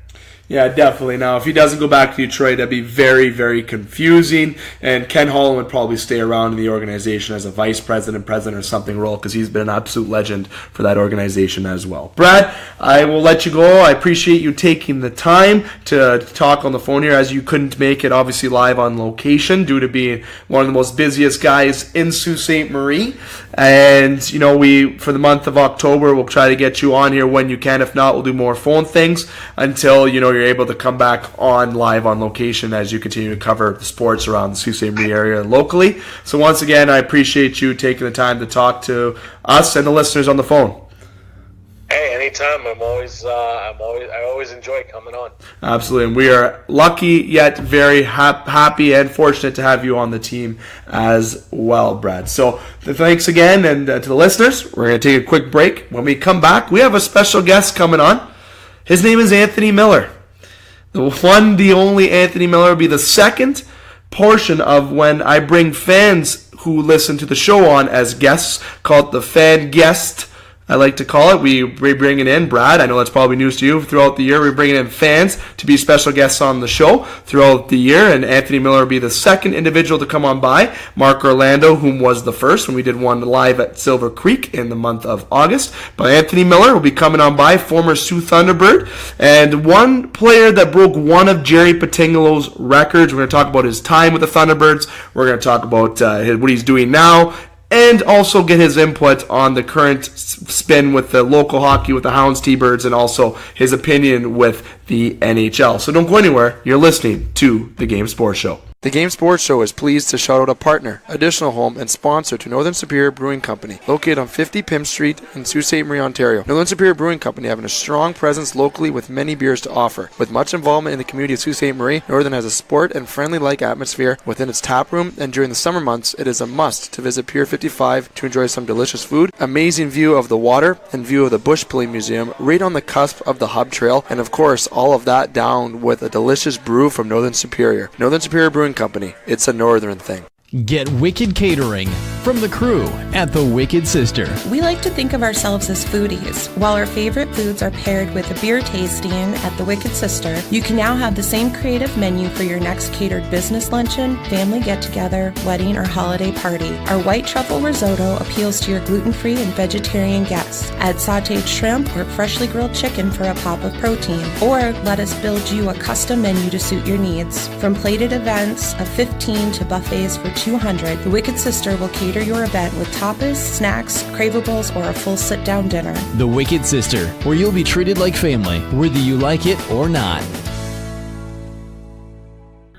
Yeah, definitely. Now, if he doesn't go back to Detroit, that'd be very, very confusing. And Ken Holland would probably stay around in the organization as a vice president, president, or something role, because he's been an absolute legend for that organization as well. Brad, I will let you go. I appreciate you taking the time to talk on the phone here, as you couldn't make it obviously live on location due to being one of the most busiest guys in Sault Ste. Marie. And, we, for the month of October, we'll try to get you on here when you can. If not, we'll do more phone things until, you're able to come back on live on location as you continue to cover the sports around the Sault Ste. Marie area locally. So once again, I appreciate you taking the time to talk to us and the listeners on the phone. Hey, anytime. I always enjoy coming on. Absolutely, and we are lucky yet very happy and fortunate to have you on the team as well, Brad. So thanks again, and to the listeners, we're going to take a quick break. When we come back, we have a special guest coming on. His name is Anthony Miller. The only Anthony Miller will be the second portion of when I bring fans who listen to the show on as guests, called the Fan Guest, I like to call it. We're bringing in, Brad, I know that's probably news to you, throughout the year we're bringing in fans to be special guests on the show throughout the year, and Anthony Miller will be the second individual to come on by. Mark Orlando, whom was the first when we did one live at Silver Creek in the month of August. But Anthony Miller will be coming on by, former Soo Thunderbird, and one player that broke one of Jerry Patingolo's records. We're going to talk about his time with the Thunderbirds. We're going to talk about what he's doing now, and also get his input on the current spin with the local hockey with the Hounds, T-Birds, and also his opinion with the NHL. So don't go anywhere. You're listening to The Game Sports Show. The Game Sports Show is pleased to shout out a partner, additional home, and sponsor to Northern Superior Brewing Company, located on 50 Pym Street in Sault Ste. Marie, Ontario. Northern Superior Brewing Company having a strong presence locally with many beers to offer. With much involvement in the community of Sault Ste. Marie, Northern has a sport and friendly-like atmosphere within its tap room, and during the summer months, it is a must to visit Pier 55 to enjoy some delicious food, amazing view of the water, and view of the Bush Pulling Museum right on the cusp of the Hub Trail, and of course, all of that down with a delicious brew from Northern Superior. Northern Superior Brewing Company. It's a northern thing. Get Wicked Catering from the crew at the Wicked Sister. We like to think of ourselves as foodies. While our favorite foods are paired with a beer tasting at the Wicked Sister, you can now have the same creative menu for your next catered business luncheon, family get-together, wedding, or holiday party. Our white truffle risotto appeals to your gluten-free and vegetarian guests. Add sautéed shrimp or freshly grilled chicken for a pop of protein. Or let us build you a custom menu to suit your needs. From plated events of 15 to buffets for 200, the Wicked Sister will cater your event with tapas, snacks, cravables, or a full sit-down dinner. The Wicked Sister, where you'll be treated like family, whether you like it or not.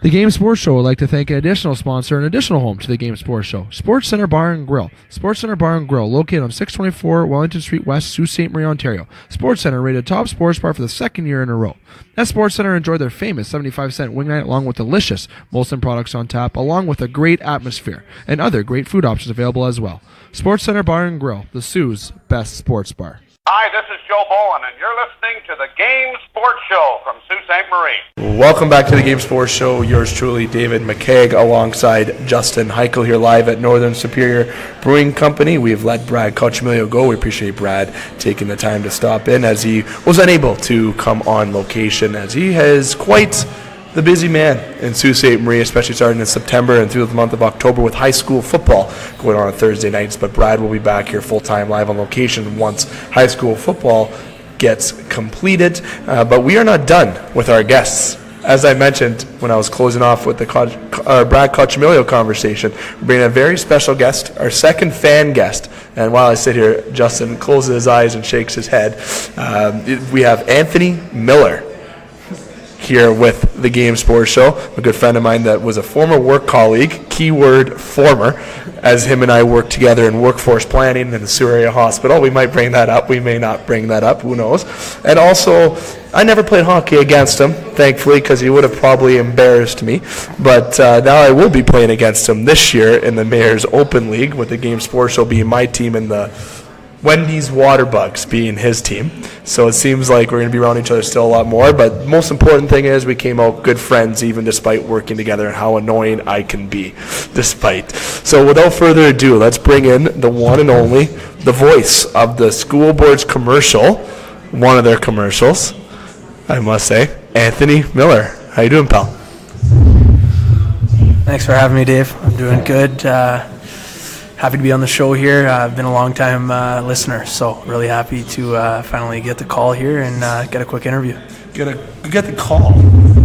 The Game Sports Show would like to thank an additional sponsor and additional home to the Game Sports Show, Sports Center Bar and Grill. Sports Center Bar and Grill, located on 624 Wellington Street West, Sault Ste. Marie, Ontario. Sports Center rated top sports bar for the second year in a row. At Sports Center, enjoy their famous 75-cent wing night along with delicious Molson products on tap, along with a great atmosphere and other great food options available as well. Sports Center Bar and Grill, the Sioux's best sports bar. Hi, this is Joe Bowen, and you're listening to the Game Sports Show from Sault Ste. Marie. Welcome back to the Game Sports Show. Yours truly, David McKeag, alongside Justin Heichel here live at Northern Superior Brewing Company. We've let Brad Cochimilio go. We appreciate Brad taking the time to stop in as he was unable to come on location, as he has quite the busy man in Sault Ste. Marie, especially starting in September and through the month of October with high school football going on Thursday nights. But Brad will be back here full-time live on location once high school football gets completed. But we are not done with our guests. As I mentioned when I was closing off with the Brad Cochimilio conversation, we're bringing a very special guest, our second fan guest. And while I sit here, Justin closes his eyes and shakes his head. We have Anthony Miller here with the Game Sports Show, a good friend of mine that was a former work colleague, keyword former, as him and I worked together in workforce planning in the Soo Area Hospital. We might bring that up, we may not bring that up, who knows. And also, I never played hockey against him, thankfully, because he would have probably embarrassed me. But now I will be playing against him this year in the Mayor's Open League, with the Game Sports Show being my team and the Wendy's Waterbucks being his team. So it seems like we're going to be around each other still a lot more. But the most important thing is we came out good friends, even despite working together, and how annoying I can be despite. So without further ado, let's bring in the one and only, the voice of the school board's commercial, one of their commercials, I must say, Anthony Miller. How you doing, pal? Thanks for having me, Dave. I'm doing good. Happy to be on the show here. I've been a long-time listener, so really happy to finally get the call here and get a quick interview. Get the call.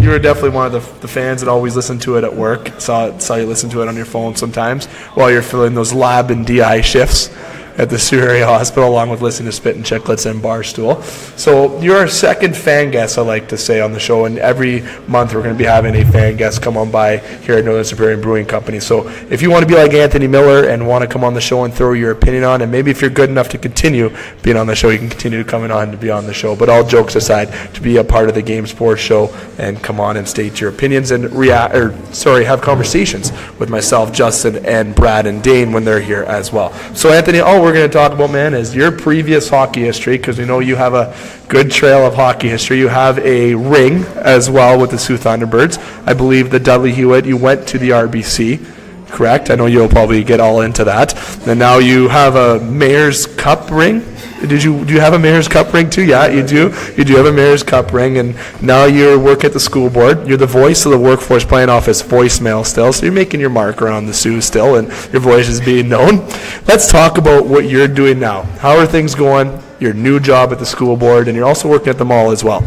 You were definitely one of the fans that always listened to it at work. Saw you listen to it on your phone sometimes while you're filling those lab and DI shifts at the Soo Area Hospital, along with listening to Spit and Chicklets and Barstool. So you're our second fan guest, I like to say, on the show, and every month we're going to be having a fan guest come on by here at Northern Superior Brewing Company. So if you want to be like Anthony Miller and want to come on the show and throw your opinion on, and maybe if you're good enough to continue being on the show, you can continue coming on to be on the show. But all jokes aside, to be a part of the Game Sports Show and come on and state your opinions and have conversations with myself, Justin, and Brad and Dane when they're here as well. So Anthony, all we're going to talk about, man, is your previous hockey history, because we know you have a good trail of hockey history. You have a ring as well with the Soo Thunderbirds. I believe the Dudley Hewitt, you went to the RBC, correct? I know you'll probably get all into that. And now you have a Mayor's Cup ring. Do you have a Mayor's Cup ring too? Yeah, you do. You do have a Mayor's Cup ring, and now you work at the school board. You're the voice of the Workforce Plan Office voicemail still, so you're making your mark around the Sioux still, and your voice is being known. Let's talk about what you're doing now. How are things going? Your new job at the school board, and you're also working at the mall as well.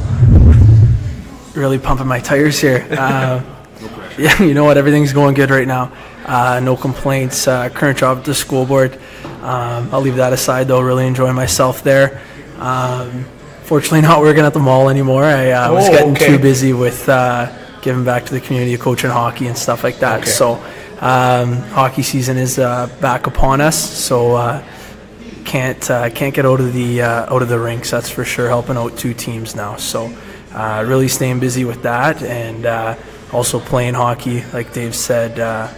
Really pumping my tires here. Yeah, you know what? Everything's going good right now. No complaints. Current job at the school board. I'll leave that aside, though. Really enjoying myself there. Fortunately, not working at the mall anymore. I was getting too busy with giving back to the community, coaching hockey and stuff like that. Okay. So hockey season is back upon us. So can't get out of the rinks. That's for sure. Helping out two teams now. So really staying busy with that, and also playing hockey, like Dave said.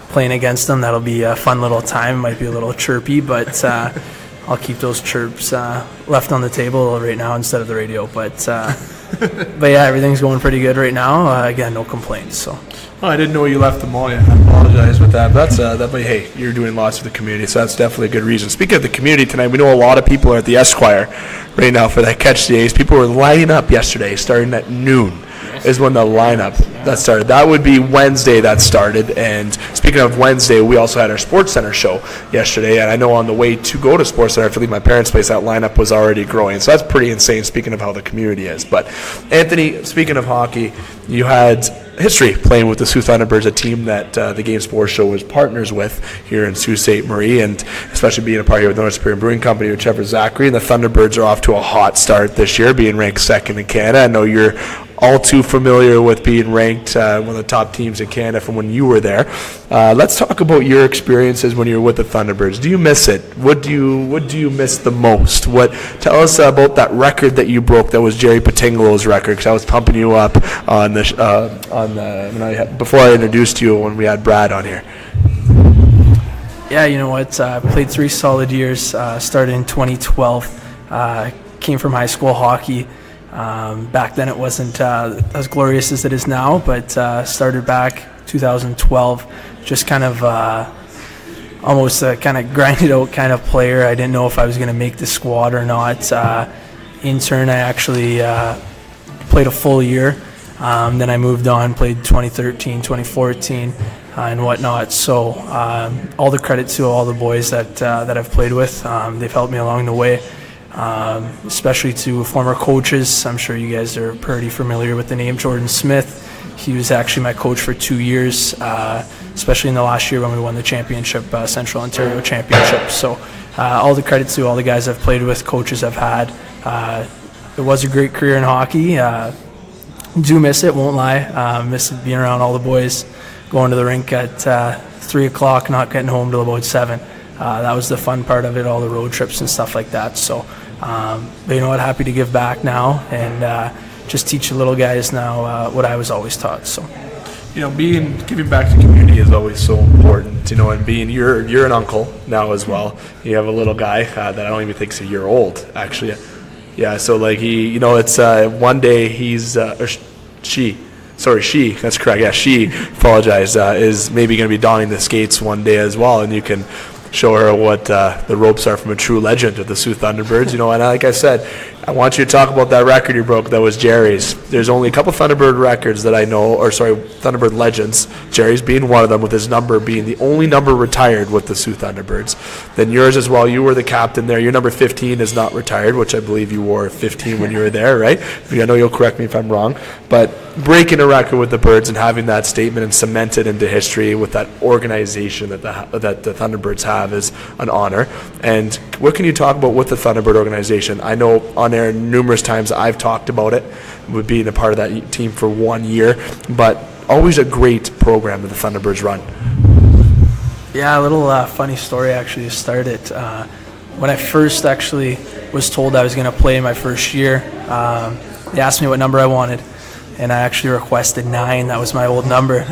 Playing against them, that'll be a fun little time. It might be a little chirpy, but I'll keep those chirps left on the table right now instead of the radio. But yeah, everything's going pretty good right now. Again, no complaints. So. Oh, I didn't know you left the mall yet. I apologize with that. But but hey, you're doing lots for the community, so that's definitely a good reason. Speaking of the community tonight, we know a lot of people are at the Esquire right now for that Catch the Ace. People were lining up yesterday, starting at noon. Is when the lineup that started. That would be Wednesday that started. And speaking of Wednesday, we also had our Sports Center show yesterday. And I know on the way to go to Sports Center, to leave my parents' place, that lineup was already growing. So that's pretty insane, speaking of how the community is. But Anthony, speaking of hockey, you had history playing with the Soo Thunderbirds, a team that the Game Sports Show was partners with here in Sault Ste. Marie, and especially being a part here with Northern Superior Brewing Company with Trevor Zachary. And the Thunderbirds are off to a hot start this year, being ranked second in Canada. I know you're all too familiar with being ranked one of the top teams in Canada from when you were there. Let's talk about your experiences when you were with the Thunderbirds. Do you miss it? What do you miss the most? Tell us about that record that you broke. That was Jerry Patingolo's record, because I was pumping you up on before I introduced you when we had Brad on here. Yeah, you know what? Played 3 solid years. Started in 2012. Came from high school hockey. Back then it wasn't as glorious as it is now, but started back 2012, just kind of almost a kind of grinded out kind of player. I didn't know if I was going to make the squad or not. Intern, I actually played a full year. Then I moved on, played 2013, 2014, and whatnot. So all the credit to all the boys that I've played with. They've helped me along the way, especially to former coaches. I'm sure you guys are pretty familiar with the name Jordan Smith. He was actually my coach for 2 years, especially in the last year when we won the championship, Central Ontario Championship. So all the credit to all the guys I've played with, coaches I've had. It was a great career in hockey. Do miss it, won't lie. Miss being around all the boys, going to the rink at 3 o'clock, not getting home till about 7. That was the fun part of it, all the road trips and stuff like that. So, but you know what, happy to give back now and just teach the little guys now what I was always taught. So, you know, giving back to the community is always so important. You know, and you're an uncle now as well. You have a little guy that I don't even think is a year old, actually. Yeah, so like it's one day he's she, that's correct. Yeah, she, apologize, is maybe going to be donning the skates one day as well, and you can show her what the ropes are from a true legend of the Soo Thunderbirds. You know, and like I said, I want you to talk about that record you broke that was Jerry's. There's only a couple Thunderbird records that I know, Thunderbird legends, Jerry's being one of them, with his number being the only number retired with the Soo Thunderbirds. Then yours as well, you were the captain there. Your number 15 is not retired, which I believe you wore 15 when you were there, right? I know you'll correct me if I'm wrong. But breaking a record with the Birds and having that statement and cemented into history with that organization that the Thunderbirds have is an honor. And what can you talk about with the Thunderbird organization? I know on air numerous times I've talked about it, with being a part of that team for 1 year, but always a great program that the Thunderbirds run. Yeah, a little funny story actually to start it. When I first actually was told I was going to play my first year, they asked me what number I wanted, and I actually requested 9. That was my old number.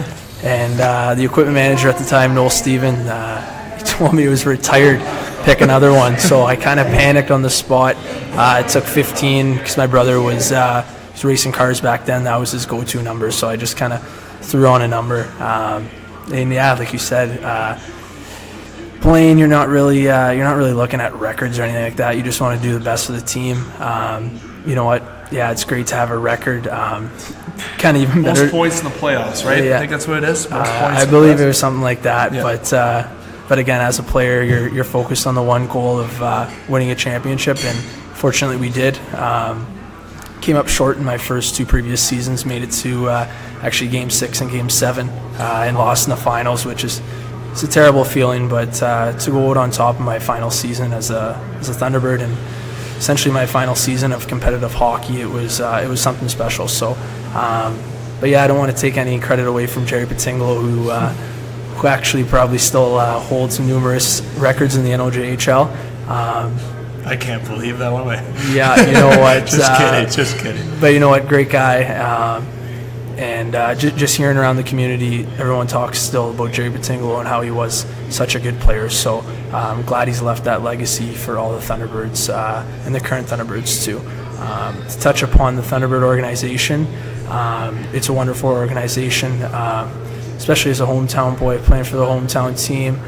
And the equipment manager at the time, Noel Steven, he told me he was retired, pick another one. So I kind of panicked on the spot. It took 15 because my brother was racing cars back then. That was his go-to number. So I just kind of threw on a number. And yeah, like you said, playing, you're not really looking at records or anything like that. You just want to do the best for the team. You know what? Yeah, it's great to have a record. Kind of even better. Most points in the playoffs, right? Yeah. I think that's what it is. I believe it was something like that. Yeah. But again, as a player, you're focused on the one goal of winning a championship, and fortunately we did. Came up short in my first 2 previous seasons. Made it to actually Game 6 and Game 7, and lost in the finals, which is it's a terrible feeling. But to go out on top of my final season as a Thunderbird and essentially my final season of competitive hockey, it was something special. So, but yeah, I don't want to take any credit away from Jerry Patinglo, who actually probably still holds numerous records in the NOJHL. I can't believe that one. Yeah, you know what? Just kidding. But you know what? Great guy. And just hearing around the community, everyone talks still about Jerry Patinglo and how he was such a good player. So I'm glad he's left that legacy for all the Thunderbirds and the current Thunderbirds too. To touch upon the Thunderbird organization, it's a wonderful organization, especially as a hometown boy playing for the hometown team.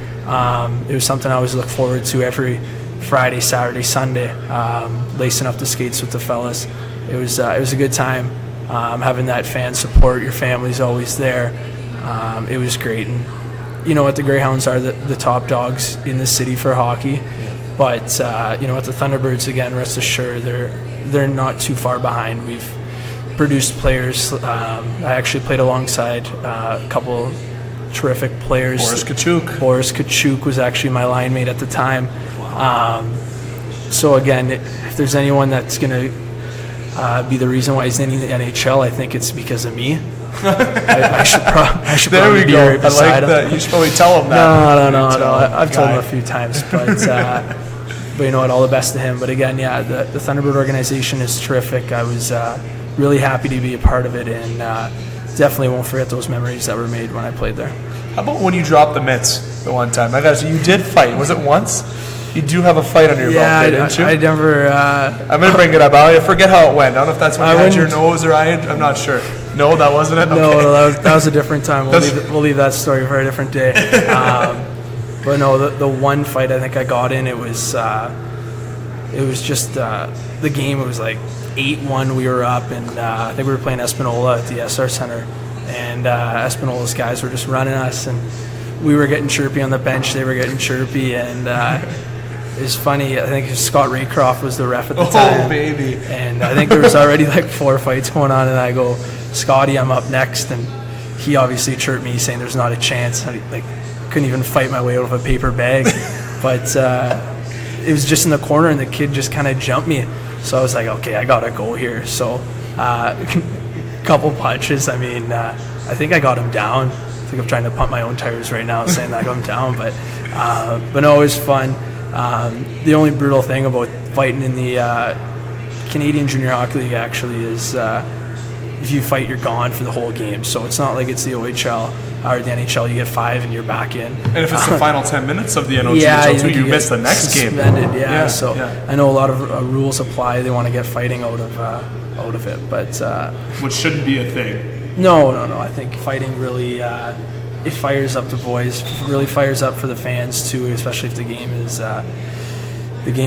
It was something I always look forward to every Friday, Saturday, Sunday, lacing up the skates with the fellas. It was a good time. Having that fan support, your family's always there. It was great. And you know what, the Greyhounds are the top dogs in the city for hockey. But you know what, the Thunderbirds, again, rest assured, they're not too far behind. We've produced players. I actually played alongside a couple terrific players. Boris Kachuk was actually my line mate at the time. So again, if there's anyone that's going to be the reason why he's in the NHL, I think it's because of me. I should probably be right beside him. That. You should probably tell him that. No. I've told him a few times, but you know what? All the best to him. But again, yeah, the Thunderbird organization is terrific. I was really happy to be a part of it, and definitely won't forget those memories that were made when I played there. How about when you dropped the mitts the one time? I gotta say, you did fight. Was it once? You do have a fight on your belt, didn't you? I never. I'm going to bring it up. I forget how it went. I don't know if that's when you had your nose or I'm not sure. No, that wasn't it? Okay. No, that was a different time. We'll leave that story for a different day. But no, the one fight I think I got in, it was just the game. It was like 8-1. We were up, and I think we were playing Espanola at the SR Center, and Espinola's guys were just running us, and we were getting chirpy on the bench. They were getting chirpy, and it was funny. I think Scott Raycroft was the ref at the time. Oh, baby. And I think there was already like 4 fights going on, and I go, Scotty, I'm up next. And he obviously chirped me saying there's not a chance. I couldn't even fight my way out of a paper bag. But it was just in the corner, and the kid just kind of jumped me. So I was like, okay, I got to go here. So couple punches. I mean, I think I got him down. I think I'm trying to pump my own tires right now saying that I got him down. But no, it was fun. The only brutal thing about fighting in the Canadian Junior Hockey League actually is if you fight, you're gone for the whole game. So it's not like it's the OHL or the NHL. You get 5 and you're back in. And if it's the final 10 minutes of the NHL too, you miss the next game. Suspended, So I know a lot of rules apply. They want to get fighting out of it, but which shouldn't be a thing. No. I think fighting really it fires up the boys. Really fires up for the fans too, especially if the game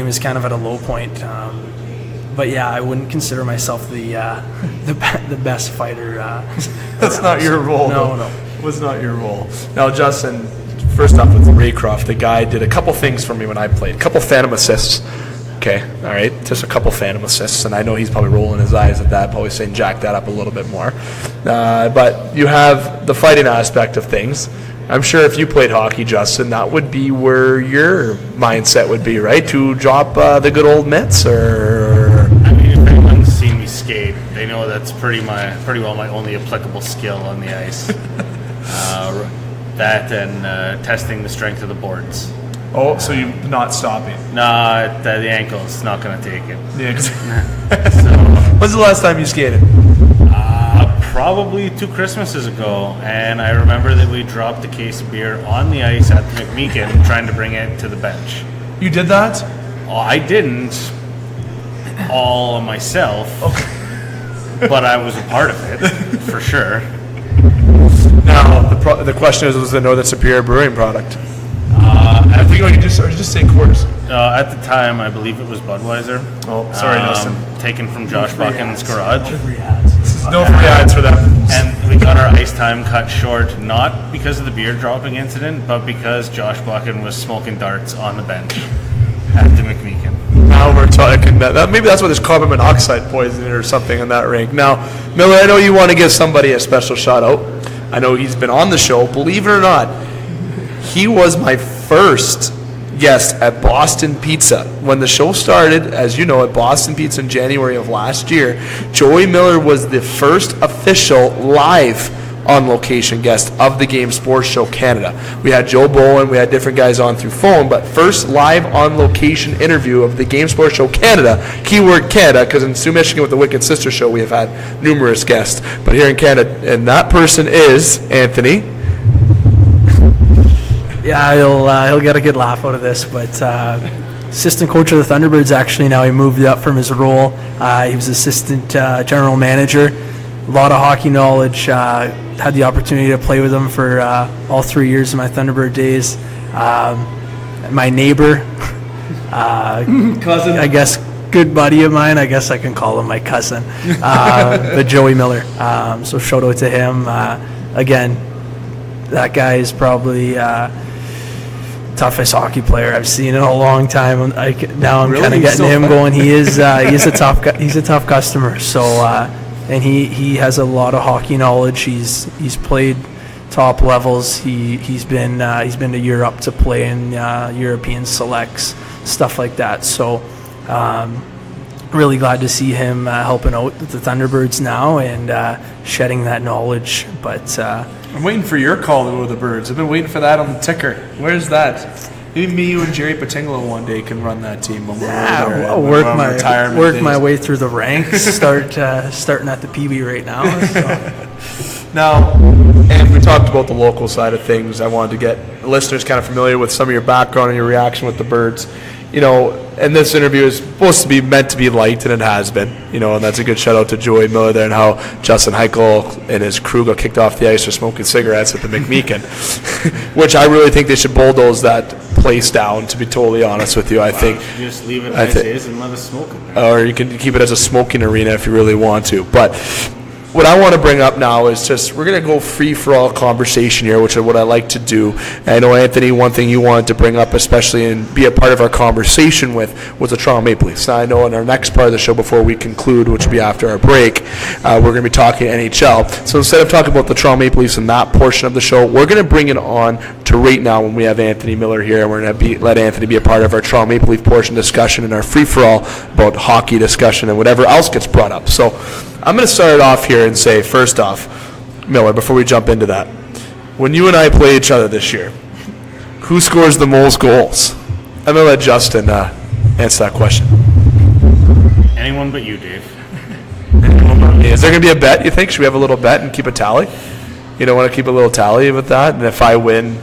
is kind of at a low point. But yeah, I wouldn't consider myself the best fighter. That's not your role. No. It was not your role. Now, Justin, first off with Raycroft, the guy did a couple things for me when I played. A couple phantom assists. Okay, all right, just a couple phantom assists, and I know he's probably rolling his eyes at that, probably saying jack that up a little bit more. But you have the fighting aspect of things. I'm sure if you played hockey, Justin, that would be where your mindset would be, right? To drop the good old mitts, or I mean, if anyone's seen me skate, they know that's pretty well my only applicable skill on the ice. That and testing the strength of the boards. Oh, so you're not stopping? Nah, the ankle's not going to take it. Yeah. When's the last time you skated? Probably 2 Christmases ago, and I remember that we dropped a case of beer on the ice at the McMeekin trying to bring it to the bench. You did that? Oh, I didn't all on myself, but I was a part of it, for sure. Now, the question is, was the Northern Superior Brewing product? I think you just say Coors. At the time, I believe it was Budweiser. Oh, sorry, Dustin. Taken from Josh Buchan's garage. No free ads for them. And we got our ice time cut short, not because of the beer dropping incident, but because Josh Buchan was smoking darts on the bench at the McMeekin. Now we're talking that maybe that's why there's carbon monoxide poisoning or something in that rink. Now, Miller, I know you want to give somebody a special shout out. I know he's been on the show. Believe it or not, he was my first guest at Boston Pizza. When the show started, as you know, at Boston Pizza in January of last year, Joey Miller was the first official live on location guest of the Game Sports Show Canada. We had Joe Bowen, we had different guys on through phone, but first live on location interview of the Game Sports Show Canada, keyword Canada, because in Sioux, Michigan with the Wicked Sister Show we have had numerous guests, but here in Canada, and that person is Anthony. Yeah, he'll get a good laugh out of this, but assistant coach of the Thunderbirds actually now. He moved up from his role. He was assistant general manager. A lot of hockey knowledge. Had the opportunity to play with him for all 3 years of my Thunderbird days. My neighbor, cousin, I guess, good buddy of mine. I guess I can call him my cousin. But Joey Miller. So shout out to him. Again, that guy is probably toughest hockey player I've seen in a long time. Now I'm kind of getting him going. He is a tough customer. So and he has a lot of hockey knowledge. He's played top levels. He's been to Europe to play in European selects, stuff like that. So really glad to see him helping out with the Thunderbirds now and shedding that knowledge. But I'm waiting for your call to go to the Birds. I've been waiting for that on the ticker. Where's that? Maybe me, you, and Jerry Patingolo one day can run that team. When I'll work my way through the ranks. Starting at the PB right now. So. Now, And we talked about the local side of things. I wanted to get listeners kind of familiar with some of your background and your reaction with the Birds. And this interview is supposed to be meant to be light, and it has been. And that's a good shout out to Joey Miller there and how Justin Heichel and his crew got kicked off the ice for smoking cigarettes at the McMeekin, which I really think they should bulldoze that place down, to be totally honest with you. I think just leave it as is and let us smoke it. Or you can keep it as a smoking arena if you really want to. But what I want to bring up now is just we're going to go free-for-all conversation here, which is what I like to do. And I know, Anthony, one thing you wanted to bring up especially and be a part of our conversation with was the Toronto Maple Leafs. Now, I know in our next part of the show before we conclude, which will be after our break, we're going to be talking NHL. So instead of talking about the Toronto Maple Leafs in that portion of the show, we're going to bring it on to right now when we have Anthony Miller here, and we're going to let Anthony be a part of our Toronto Maple Leaf portion discussion and our free-for-all about hockey discussion and whatever else gets brought up. So I'm going to start it off here and say, first off, Miller, before we jump into that, when you and I play each other this year, who scores the most goals? I'm going to let Justin answer that question. Anyone but you, Dave. Is there going to be a bet, you think? Should we have a little bet and keep a tally? You don't want to keep a little tally with that? And if I win,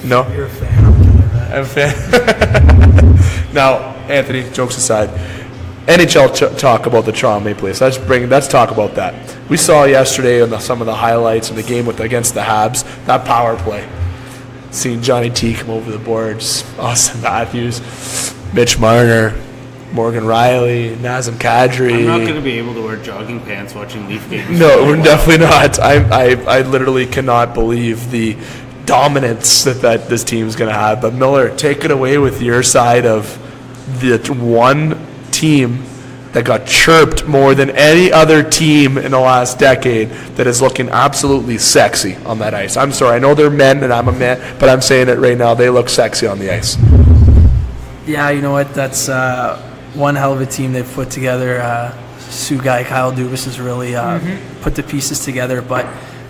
no? You're a fan. I'm a fan. Now, Anthony, jokes aside, NHL talk about the Toronto Maple Leafs. Let's talk about that. We saw yesterday on some of the highlights of the game against the Habs, that power play. Seeing Johnny T come over the boards, Austin Matthews, Mitch Marner, Morgan Riley, Nazem Kadri. I'm not going to be able to wear jogging pants watching Leaf games. No, we're definitely not. I literally cannot believe the dominance that this team is going to have. But Miller, take it away with your side of the one team that got chirped more than any other team in the last decade that is looking absolutely sexy on that ice. I'm sorry, I know they're men and I'm a man, but I'm saying it right now, they look sexy on the ice. Yeah, you know what, that's one hell of a team they've put together. Soo guy Kyle Dubas has really put the pieces together, but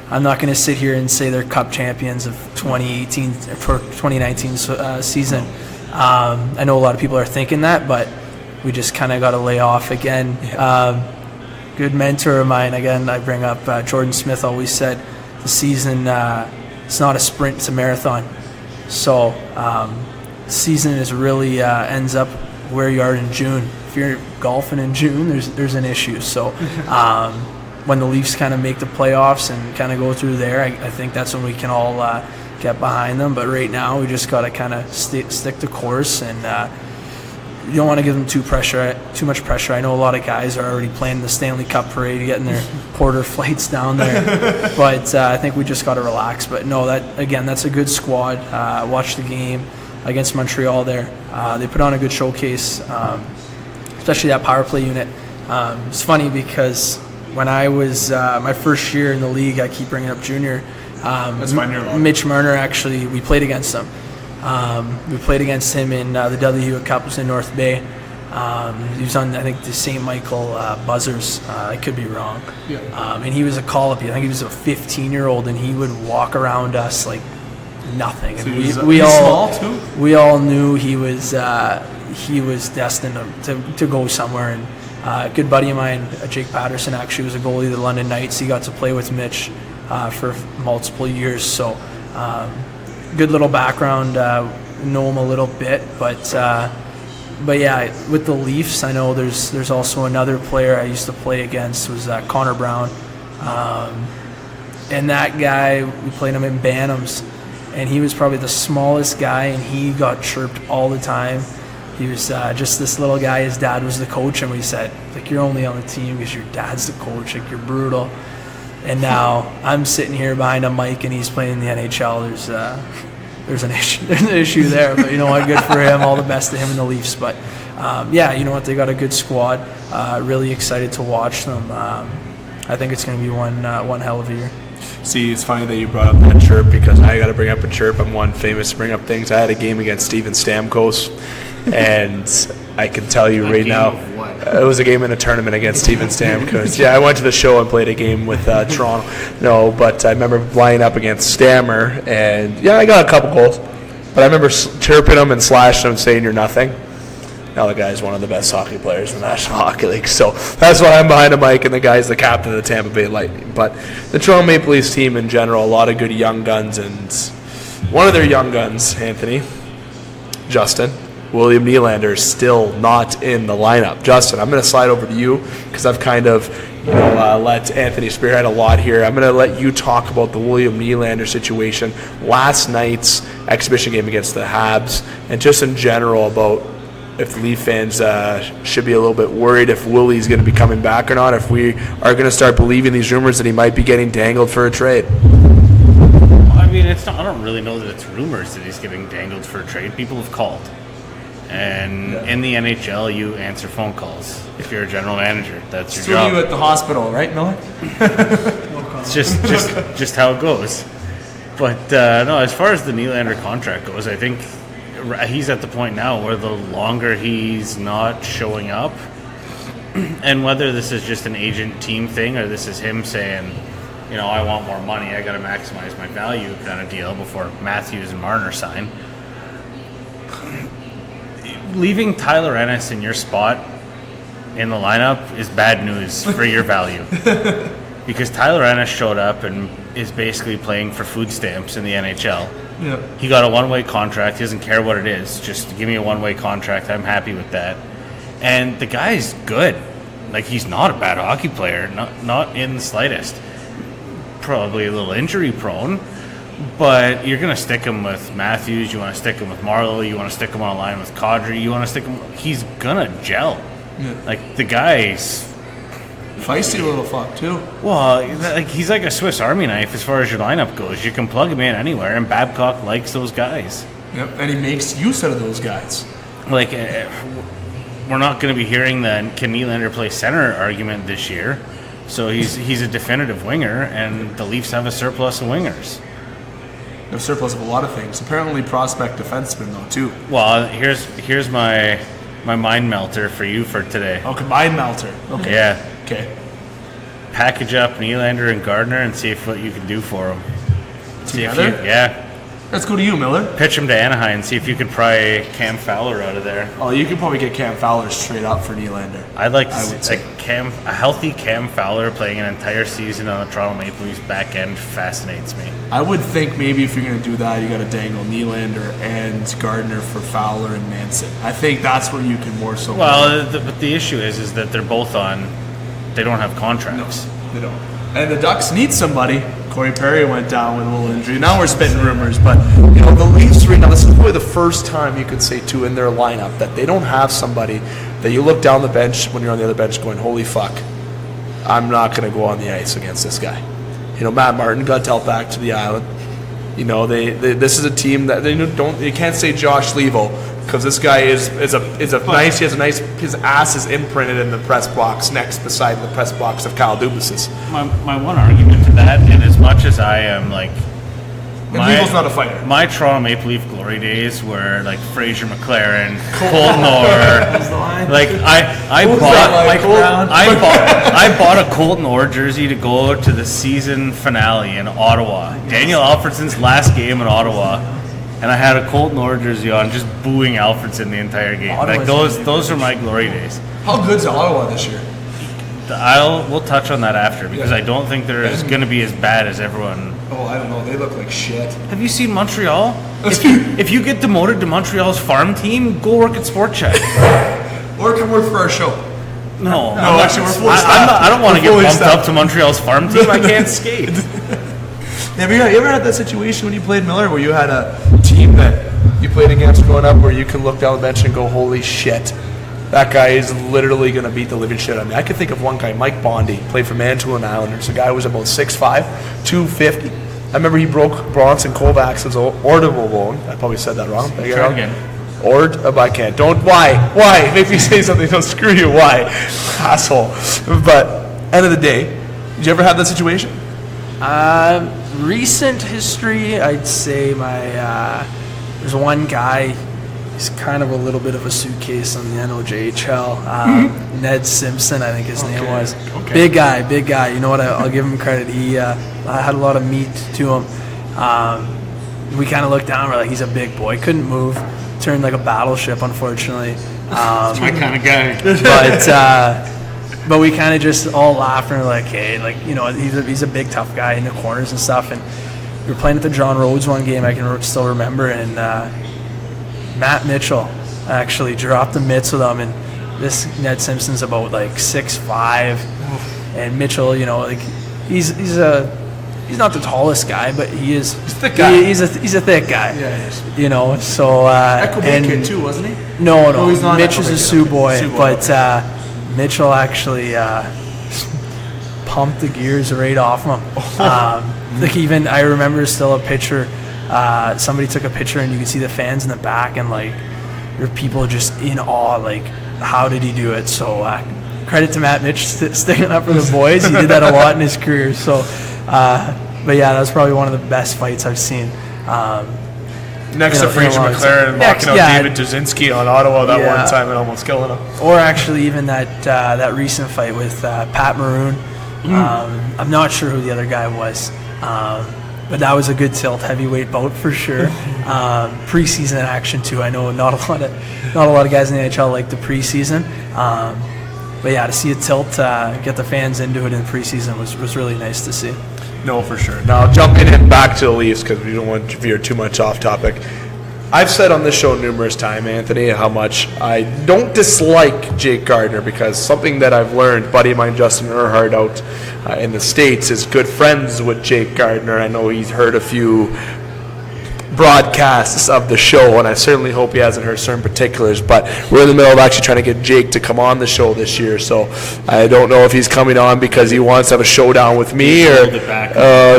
I'm not going to sit here and say they're cup champions of 2018 for 2019 season. I know a lot of people are thinking that, but we just kind of got to lay off again. Good mentor of mine, again, I bring up Jordan Smith always said the season, it's not a sprint, it's a marathon. So season is really ends up where you are in June. If you're golfing in June, there's an issue. So when the Leafs kind of make the playoffs and kind of go through there, I think that's when we can all get behind them. But right now, we just got to kind of stick the course, and you don't want to give them too much pressure. I know a lot of guys are already playing the Stanley Cup parade, getting their Porter flights down there. But I think we just got to relax. But no, that's a good squad. Watch the game against Montreal there. They put on a good showcase, especially that power play unit. It's funny because when I was my first year in the league, I keep bringing up junior. Mitch Marner, actually, we played against him. We played against him in the W. Hewitt Cup. Was in North Bay. He was on, I think, the St. Michael Buzzers. I could be wrong. Yeah. And he was a call-up. I think he was a 15-year-old, and he would walk around us like nothing. And So we all small too? We all knew he was destined to go somewhere. And a good buddy of mine, Jake Patterson, actually was a goalie of the London Knights. He got to play with Mitch for multiple years. So good little background. Know him a little bit, but yeah, with the Leafs, I know there's also another player I used to play against was Connor Brown, and that guy, we played him in Bantams, and he was probably the smallest guy, and he got chirped all the time. He was just this little guy. His dad was the coach, and we said, like, you're only on the team because your dad's the coach. Like, you're brutal. And now I'm sitting here behind a mic, and he's playing in the NHL. There's an issue there, but you know what? Good for him. All the best to him and the Leafs. But yeah, you know what? They got a good squad. Really excited to watch them. I think it's going to be one hell of a year. See, it's funny that you brought up that chirp because I got to bring up a chirp. I'm one famous to bring up things. I had a game against Steven Stamkos, and I can tell you right now, it was a game in a tournament against Steven Stamkos. Yeah, I went to the show and played a game with Toronto. No, but I remember lining up against Stammer, and yeah, I got a couple goals. But I remember chirping him and slashing him, saying you're nothing. Now the guy's one of the best hockey players in the National Hockey League. So that's why I'm behind him, Mike, and the guy's the captain of the Tampa Bay Lightning. But the Toronto Maple Leafs team in general, a lot of good young guns, and one of their young guns, Anthony, Justin, William Nylander, is still not in the lineup. Justin, I'm going to slide over to you because I've kind of let Anthony spearhead a lot here. I'm going to let you talk about the William Nylander situation, last night's exhibition game against the Habs, and just in general about if Leaf fans should be a little bit worried if Willie's going to be coming back or not, if we are going to start believing these rumors that he might be getting dangled for a trade. I mean, it's not. I don't really know that it's rumors that he's getting dangled for a trade. People have called. And in the NHL, you answer phone calls if you're a general manager. That's your job. You at the hospital, right, Miller? It's just how it goes. But no, as far as the Nylander contract goes, I think he's at the point now where the longer he's not showing up, and whether this is just an agent team thing or this is him saying, I want more money, I got to maximize my value kind of deal before Matthews and Marner sign. Leaving Tyler Ennis in your spot in the lineup is bad news for your value. Because Tyler Ennis showed up and is basically playing for food stamps in the NHL. Yeah. He got a one-way contract. He doesn't care what it is. Just give me a one-way contract. I'm happy with that. And the guy's good. Like, he's not a bad hockey player. Not in the slightest. Probably a little injury prone. But you're going to stick him with Matthews. You want to stick him with Marlowe. You want to stick him on a line with Kadri. You want to stick him... He's going to gel. Yeah. Like, the guy's... feisty little fuck, too. Well, he's like a Swiss Army knife as far as your lineup goes. You can plug him in anywhere, and Babcock likes those guys. Yep, and he makes use out of those guys. Like, we're not going to be hearing the can Nylander play center argument this year. So he's a definitive winger, and the Leafs have a surplus of wingers. A surplus of a lot of things. Apparently prospect defenseman, though, too. Well, here's my mind melter for you for today. Okay, mind melter. Okay. Yeah. Okay. Package up Nylander and Gardner and see what you can do for them. Together? Yeah. Let's go to you, Miller. Pitch him to Anaheim and see if you can pry Cam Fowler out of there. Oh, you could probably get Cam Fowler straight up for Nylander. I'd like to see a healthy Cam Fowler playing an entire season on the Toronto Maple Leafs back end fascinates me. I would think maybe if you're going to do that, you got to dangle Nylander and Gardner for Fowler and Manson. I think that's where you can more so. Well, but the issue is that they're both on. They don't have contracts. No, they don't. And the Ducks need somebody. Corey Perry went down with a little injury. Now we're spitting rumors, but the Leafs right now, this is probably the first time you could say too in their lineup that they don't have somebody that you look down the bench when you're on the other bench going, holy fuck, I'm not going to go on the ice against this guy. Matt Martin got dealt back to the island. This is a team that you can't say Josh Levo because this guy is nice. He has a nice. His ass is imprinted in the press box next beside the press box of Kyle Dubas's. My one argument to that, and as much as I am like, Levo's not a fighter. My Toronto Maple Leaf glory days were like Fraser McLaren, Colton Orr. Like I bought a Colton Orr jersey to go to the season finale in Ottawa. Daniel Alfredson's last game in Ottawa, and I had a Colton Orr jersey on, just booing Alfredson the entire game. Like those are my glory days. How good's Ottawa this year? We'll touch on that after because I don't think they're going to be as bad as everyone. Oh, I don't know. They look like shit. Have you seen Montreal? If you get demoted to Montreal's farm team, go work at Sport Check. Or come work for our show. No, actually, we're fully staffed. I don't want to get bumped up to Montreal's farm team. I can't skate. Have you ever had that situation when you played Miller where you had a team that you played against growing up where you can look down the bench and go, holy shit, that guy is literally going to beat the living shit out of me? I can think of one guy, Mike Bondi, played for Manitoulin Islanders. The guy was about 6'5", 250. I remember he broke Bronson Kovacs's orbital bone. I probably said that wrong. Try it again. I can't. Don't. Why? Make me say something. Don't screw you. Why? Asshole. But end of the day, did you ever have that situation? Recent history, I'd say there's one guy. He's kind of a little bit of a suitcase on the NOJHL. Ned Simpson, I think his name was. Okay. Big guy. You know what? I'll give him credit. He had a lot of meat to him. We kind of looked down. We're like, he's a big boy. Couldn't move. Turned like a battleship, unfortunately. my kind of guy. But we kind of just all laughed and were like, hey, like, you know, he's a big, tough guy in the corners and stuff. And we were playing at the John Rhodes one game, I can still remember, and Matt Mitchell actually dropped the mitts with him. And this Ned Simpson's about like 6'5", and Mitchell, you know, like he's not the tallest guy, but he's a thick guy. He's a thick guy. Yeah, he is. You know, so and kid too, wasn't he? No, he's not. Mitch is a Sioux boy, but Mitchell actually pumped the gears right off him. Like, even I remember still a picture. Somebody took a picture, and you could see the fans in the back, and like there were people just in awe. Like, how did he do it? So credit to Matt Mitch sticking up for the boys. He did that a lot in his career. So. But yeah, that was probably one of the best fights I've seen. Next to Fraser McLaren knocking out David Duzinski on Ottawa that one time and almost killing him. Or actually even that recent fight with Pat Maroon. I'm not sure who the other guy was, but that was a good tilt heavyweight bout for sure. Preseason action too. I know not a lot of guys in the NHL like the preseason. But yeah, to see a tilt, get the fans into it in preseason was really nice to see. No, for sure. Now, jumping in back to the Leafs, because we don't want to veer too much off topic. I've said on this show numerous times, Anthony, how much I don't dislike Jake Gardiner, because something that I've learned, buddy of mine, Justin Earhart, out in the States, is good friends with Jake Gardiner. I know he's heard a few broadcasts of the show, and I certainly hope he hasn't heard certain particulars, but we're in the middle of actually trying to get Jake to come on the show this year, so I don't know if he's coming on because he wants to have a showdown with me, or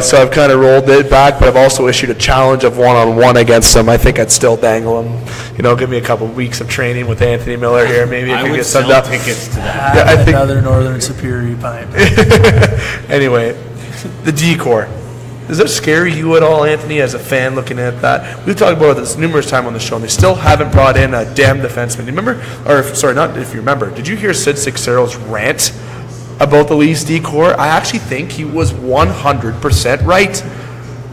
so I've kind of rolled it back, but I've also issued a challenge of one-on-one against him. I think I'd still dangle him, you know, give me a couple of weeks of training with Anthony Miller here, maybe I could get some tickets to that. Yeah, I think another Northern Superior pipe. Anyway, the decor. Does that scare you at all, Anthony, as a fan looking at that? We've talked about this numerous times on the show, and they still haven't brought in a damn defenseman. Do you remember, not if you remember, did you hear Sid Sixero's rant about the Leafs decor? I actually think he was 100% right.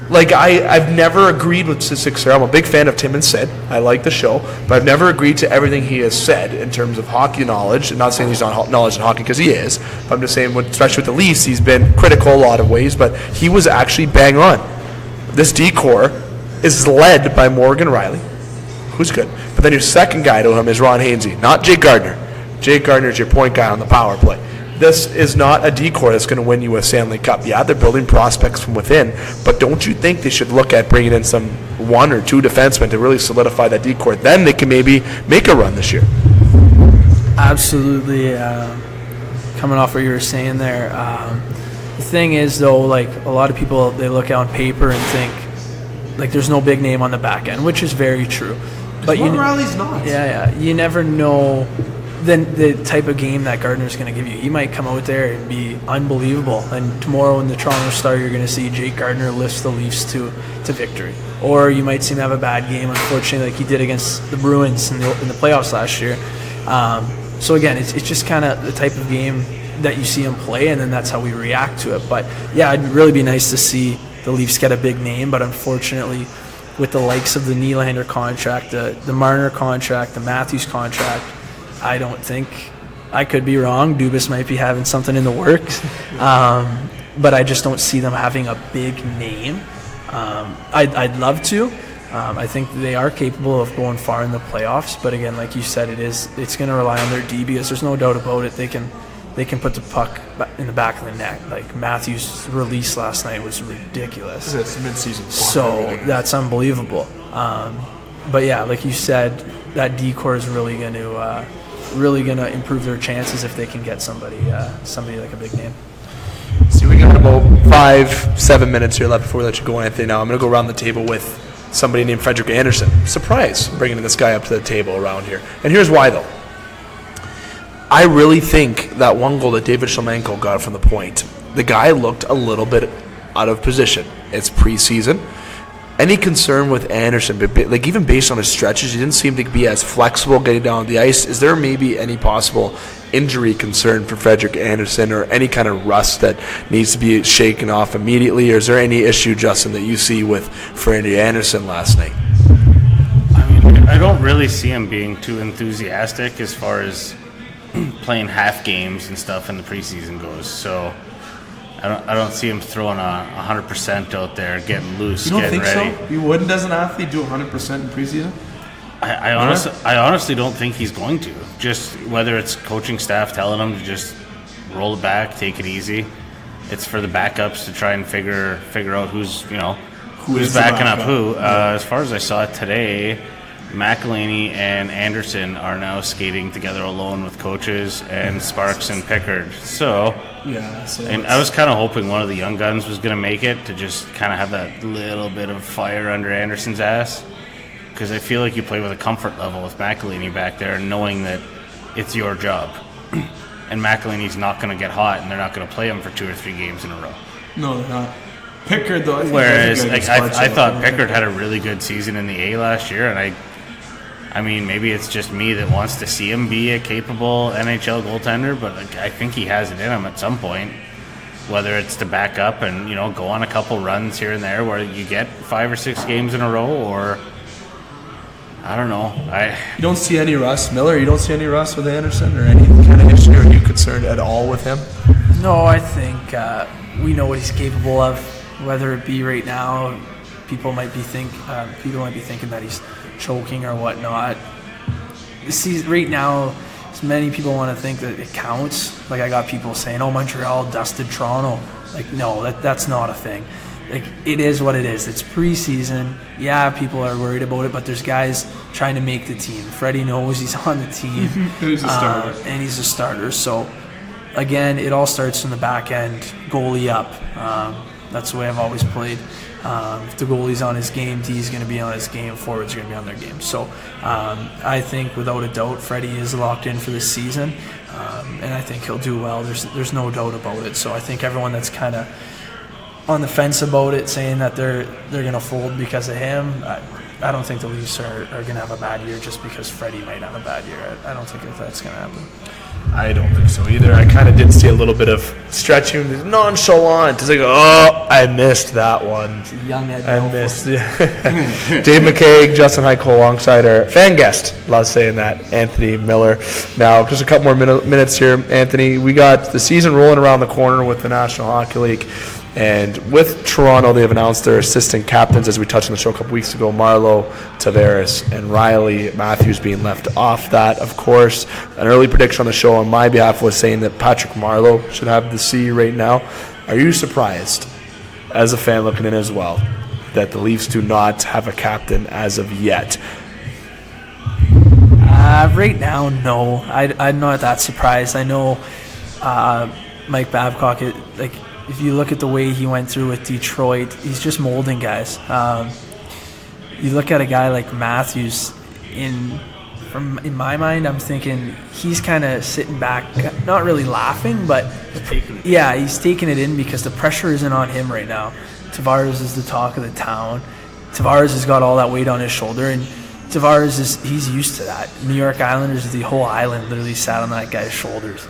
Like, I've never agreed with Sid Sixero. I'm a big fan of Tim and Sid. I like the show, but I've never agreed to everything he has said in terms of hockey knowledge. I'm not saying he's not knowledge in hockey, because he is. But I'm just saying, especially with the Leafs, he's been critical a lot of ways, but he was actually bang on. This decor is led by Morgan Riley, who's good. But then your second guy to him is Ron Hainsey, not Jake Gardiner. Jake Gardiner is your point guy on the power play. This is not a decor that's going to win you a Stanley Cup. Yeah, they're building prospects from within, but don't you think they should look at bringing in some one or two defensemen to really solidify that decor? Then they can maybe make a run this year. Absolutely. Coming off what you were saying there, the thing is, though, like, a lot of people, they look on paper and think, like, there's no big name on the back end, which is very true. But Riley's not. Yeah. You never know the type of game that Gardner's going to give you. He might come out there and be unbelievable, and tomorrow in the Toronto Star you're going to see Jake Gardiner lifts the Leafs to victory. Or you might see him have a bad game, unfortunately, like he did against the Bruins in the playoffs last year. So again, it's just kind of the type of game that you see him play, and then that's how we react to it. But yeah, it'd really be nice to see the Leafs get a big name, but unfortunately, with the likes of the Nylander contract, the Marner contract, the Matthews contract, I don't think, I could be wrong, Dubas might be having something in the works, but I just don't see them having a big name. I'd love to. I think they are capable of going far in the playoffs, but again, like you said, it's going to rely on their D, because there's no doubt about it. They can put the puck in the back of the net. Like, Matthews' release last night was ridiculous. It's mid-season. So that's unbelievable. But yeah, like you said, that decor is really going to improve their chances if they can get somebody like a big name. See, we got about 5-7 minutes here left before we let you go, Anthony. Now I'm going to go around the table with somebody named Frederik Andersen. Surprise, bringing this guy up to the table around here. And here's why, though. I really think that one goal that David Shlemenko got from the point, the guy looked a little bit out of position. It's preseason. Any concern with Andersen, like even based on his stretches, he didn't seem to be as flexible getting down the ice. Is there maybe any possible injury concern for Frederik Andersen, or any kind of rust that needs to be shaken off immediately? Or is there any issue, Justin, that you see with Frederik Andersen last night? I mean, I don't really see him being too enthusiastic as far as playing half games and stuff in the preseason goes. So I don't see him throwing 100% out there, getting loose, You don't getting think ready. so? You wouldn't, as an athlete, do 100% in preseason? I honestly don't think he's going to. Just whether it's coaching staff telling him to just roll it back, take it easy. It's for the backups to try and figure out who's backing up who. As far as I saw it today, McElhaney and Anderson are now skating together alone with coaches, and Sparks and Pickard. So and I was kind of hoping one of the young guns was going to make it to just kind of have that little bit of fire under Anderson's ass, because I feel like you play with a comfort level with McElhaney back there, knowing that it's your job. And McElhaney's not going to get hot, and they're not going to play him for 2 or 3 games in a row. No, they're not. Pickard, though, whereas I thought Pickard had a really good season in the A last year, and I mean, maybe it's just me that wants to see him be a capable NHL goaltender, but I think he has it in him at some point, whether it's to back up and go on a couple runs here and there where you get 5 or 6 games in a row, or I don't know. You don't see any Russ Miller? You don't see any Russ with Anderson or any kind of issue? Are you concerned at all with him? No, I think we know what he's capable of. Whether it be right now, people might be thinking that he's choking or whatnot. See, right now, as many people want to think that it counts. Like, I got people saying, "Oh, Montreal dusted Toronto." Like, no, that's not a thing. Like, it is what it is. It's preseason. Yeah, people are worried about it, but there's guys trying to make the team. Freddie knows he's on the team. He's a starter. And he's a starter. So, again, it all starts from the back end, goalie up. That's the way I've always played. If the goalie's on his game, D's going to be on his game, forwards are going to be on their game. So I think without a doubt, Freddie is locked in for this season, and I think he'll do well. There's no doubt about it. So I think everyone that's kind of on the fence about it, saying that they're going to fold because of him, I don't think the Leafs are going to have a bad year just because Freddie might have a bad year. I don't think that's going to happen. I don't think so either. I kind of did see a little bit of stretching, nonchalant. It's like, oh, I missed that one. Young Ed. I missed. Dave McCaig, Justin Heichel alongside our fan guest. Love saying that, Anthony Miller. Now, just a couple more minutes here, Anthony. We got the season rolling around the corner with the National Hockey League. And with Toronto, they have announced their assistant captains, as we touched on the show a couple weeks ago, Marleau, Tavares, and Riley. Matthews being left off that, of course. An early prediction on the show on my behalf was saying that Patrick Marleau should have the C right now. Are you surprised, as a fan looking in as well, that the Leafs do not have a captain as of yet? Right now, no. I'm not that surprised. I know Mike Babcock, if you look at the way he went through with Detroit, he's just molding guys. You look at a guy like Matthews, in my mind, I'm thinking he's kind of sitting back, not really laughing, but he's taking it in because the pressure isn't on him right now. Tavares is the talk of the town. Tavares has got all that weight on his shoulder, and Tavares he's used to that. New York Islanders, the whole island literally sat on that guy's shoulders.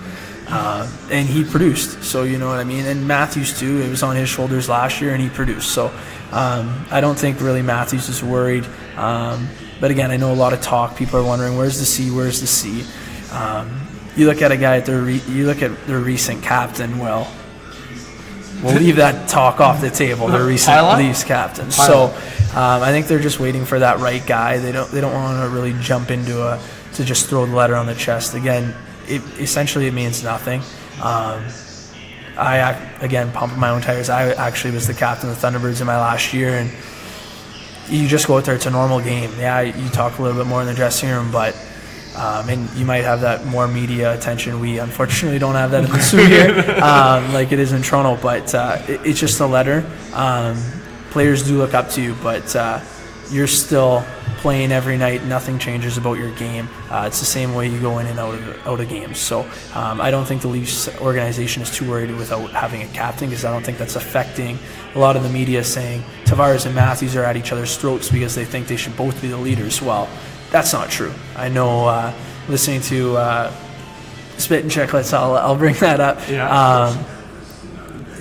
And he produced, so you know what I mean. And Matthews too, it was on his shoulders last year, and he produced. So I don't think really Matthews is worried. But again, I know a lot of talk. People are wondering, where's the C? Where's the C? You look at a guy you look at their recent captain. Well, we'll leave that talk off the table. Their recent Leafs captain. So I think they're just waiting for that right guy. They don't want to really jump into to just throw the letter on the chest again. It means nothing. I pumping my own tires. I actually was the captain of the Thunderbirds in my last year, and you just go out there. It's a normal game. Yeah, you talk a little bit more in the dressing room, but and you might have that more media attention. We unfortunately don't have that in the Soo here, like it is in Toronto. But it's just a letter. Players do look up to you, but you're still playing every night. Nothing changes about your game. It's the same way you go in and out of games. So I don't think the Leafs organization is too worried without having a captain, because I don't think that's affecting a lot of the media saying Tavares and Matthews are at each other's throats because they think they should both be the leaders. Well, that's not true. I know listening to Spit and Chicklets, I'll bring that up.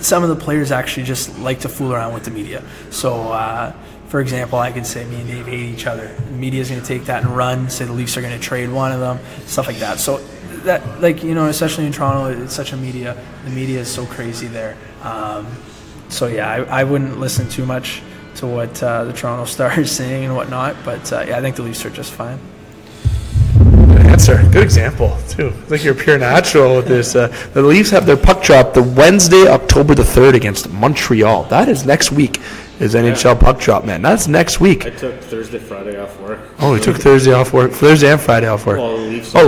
Some of the players actually just like to fool around with the media. So for example, I could say me and Dave hate each other. The media's going to take that and run, say the Leafs are going to trade one of them, stuff like that. So that, like, you know, especially in Toronto, it's such a media. The media is so crazy there. So yeah, I wouldn't listen too much to what the Toronto Star is saying and whatnot. But yeah, I think the Leafs are just fine. Good answer. Good example too. I think you're pure natural with this. The Leafs have their puck drop the Wednesday, October the 3rd against Montreal. That is next week. Is NHL puck drop, man. That's next week. I took Thursday, Friday off work. Oh, you took Thursday off work. Thursday and Friday off work. Well,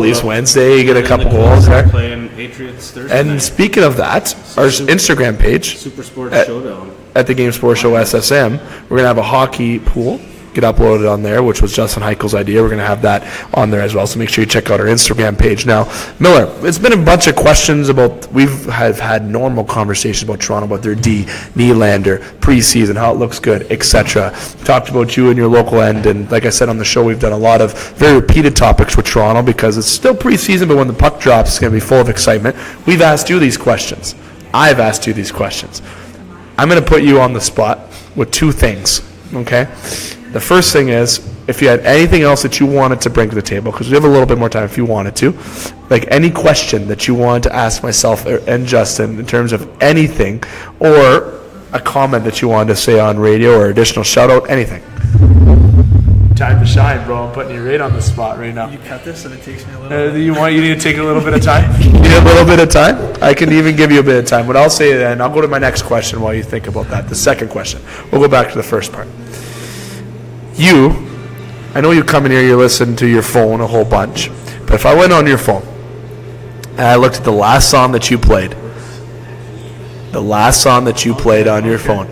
Leafs Wednesday. You get a couple goals there. Playing Patriots Thursday. And night. Speaking of that, our Instagram page, Super Sports Showdown. At the Game Sports Show SSM, we're going to have a hockey pool get uploaded on there, which was Justin Heichel's idea. We're going to have that on there as well, so make sure you check out our Instagram page. Now, Miller, it's been a bunch of questions about, have had normal conversations about Toronto, about their D, Nylander, preseason, how it looks good, etc. Talked about you and your local end, and like I said on the show, we've done a lot of very repeated topics with Toronto because it's still preseason, but when the puck drops, it's going to be full of excitement. We've asked you these questions. I've asked you these questions. I'm going to put you on the spot with two things, okay? The first thing is, if you had anything else that you wanted to bring to the table, because we have a little bit more time if you wanted to, like any question that you wanted to ask myself and Justin in terms of anything, or a comment that you wanted to say on radio or additional shout-out, anything. Time to shine, bro. I'm putting you right on the spot right now. You cut this and it takes me a little bit. You need to take a little bit of time? You need a little bit of time? I can even give you a bit of time. But I'll say then, I'll go to my next question while you think about that. The second question. We'll go back to the first part. I know you come in here, you listen to your phone a whole bunch, but if I went on your phone and I looked at the last song that you played on your phone,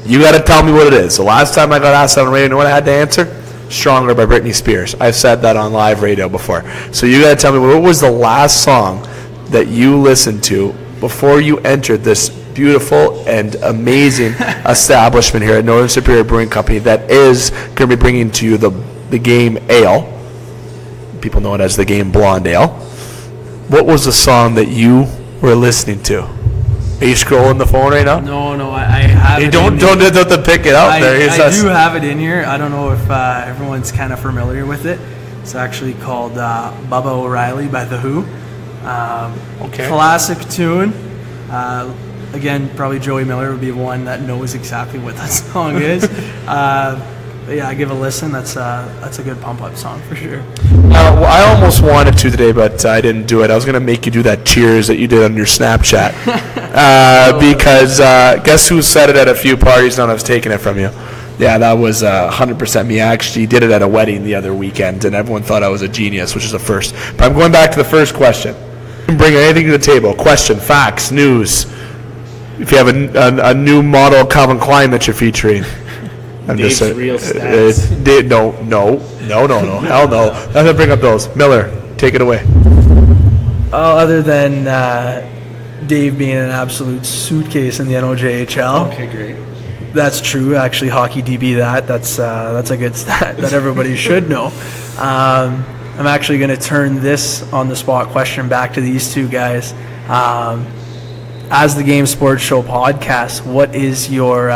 you got to tell me what it is. The last time I got asked on radio, you know what I had to answer? Stronger by Britney Spears. I've said that on live radio before. So you got to tell me, what was the last song that you listened to before you entered this beautiful and amazing establishment here at Northern Superior Brewing Company that is going to be bringing to you the Game Ale. People know it as the Game Blonde Ale. What was the song that you were listening to? Are you scrolling the phone right now? No, I have it. Don't pick it out there. I do have it in here. I don't know if everyone's kind of familiar with it. It's actually called Bubba O'Reilly by The Who. Okay. Classic tune. Again, probably Joey Miller would be one that knows exactly what that song is. But yeah, give a listen. That's a good pump-up song for sure. I almost wanted to today, but I didn't do it. I was going to make you do that cheers that you did on your Snapchat. Because guess who said it at a few parties and I was taking it from you? Yeah, that was 100% me. I actually did it at a wedding the other weekend, and everyone thought I was a genius, which is a first. But I'm going back to the first question. Bring anything to the table. Question, facts, news. If you have a new model Calvin Klein that you're featuring. Dave's real stats. No. Hell no. I'm going to bring up those. Miller, take it away. Other than Dave being an absolute suitcase in the NOJHL. Okay, great. That's true. Actually, Hockey DB that's a good stat that everybody should know. I'm actually going to turn this on-the-spot question back to these two guys. As the Game Sports Show podcast, what is your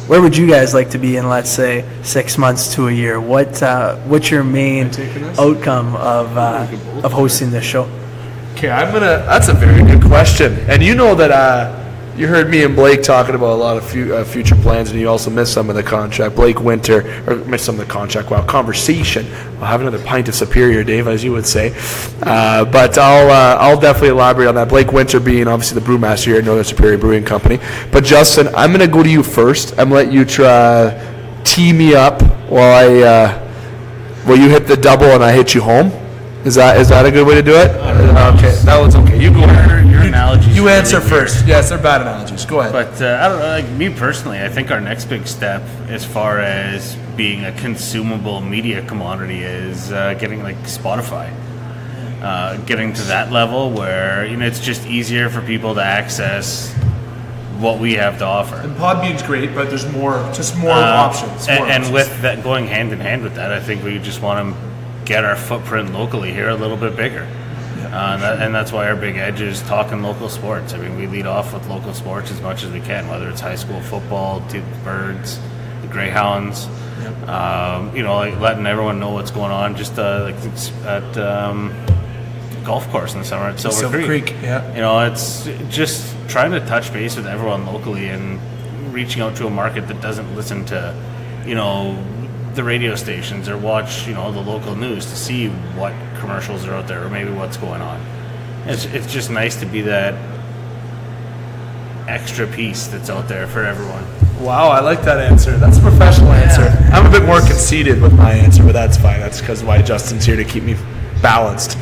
where would you guys like to be in, let's say, 6 months to a year? What's your main outcome of hosting this show? Okay, that's a very good question. And you know that you heard me and Blake talking about a lot of future plans, and you also missed some of the contract. Blake Winter, or missed some of the contract. Wow, conversation. I'll have another pint of Superior, Dave, as you would say. But I'll definitely elaborate on that. Blake Winter being obviously the brewmaster here at Northern Superior Brewing Company. But Justin, I'm going to go to you first. I'm going to let you tee me up while you hit the double and I hit you home. Is that a good way to do it? Okay, that one's okay. You go ahead. Your analogies. You answer first. Yes, they're bad analogies. Go ahead. But I don't know. Like me personally, I think our next big step, as far as being a consumable media commodity, is getting like Spotify. Getting to that level where it's just easier for people to access what we have to offer. And Podbean's great, but there's more options. And with that, going hand in hand with that, I think we just want to get our footprint locally here a little bit bigger. And that's why our big edge is talking local sports. I mean, we lead off with local sports as much as we can, whether it's high school football, the Birds, the Greyhounds. Like letting everyone know what's going on. Just like at golf course in the summer at Silver Creek. Yeah. It's just trying to touch base with everyone locally and reaching out to a market that doesn't listen to, the radio stations or watch, the local news to see what commercials are out there or maybe what's going on. It's just nice to be that extra piece that's out there for everyone. Wow, I like that answer. That's a professional answer. I'm a bit more conceited with my answer, but that's fine. That's because why Justin's here to keep me balanced.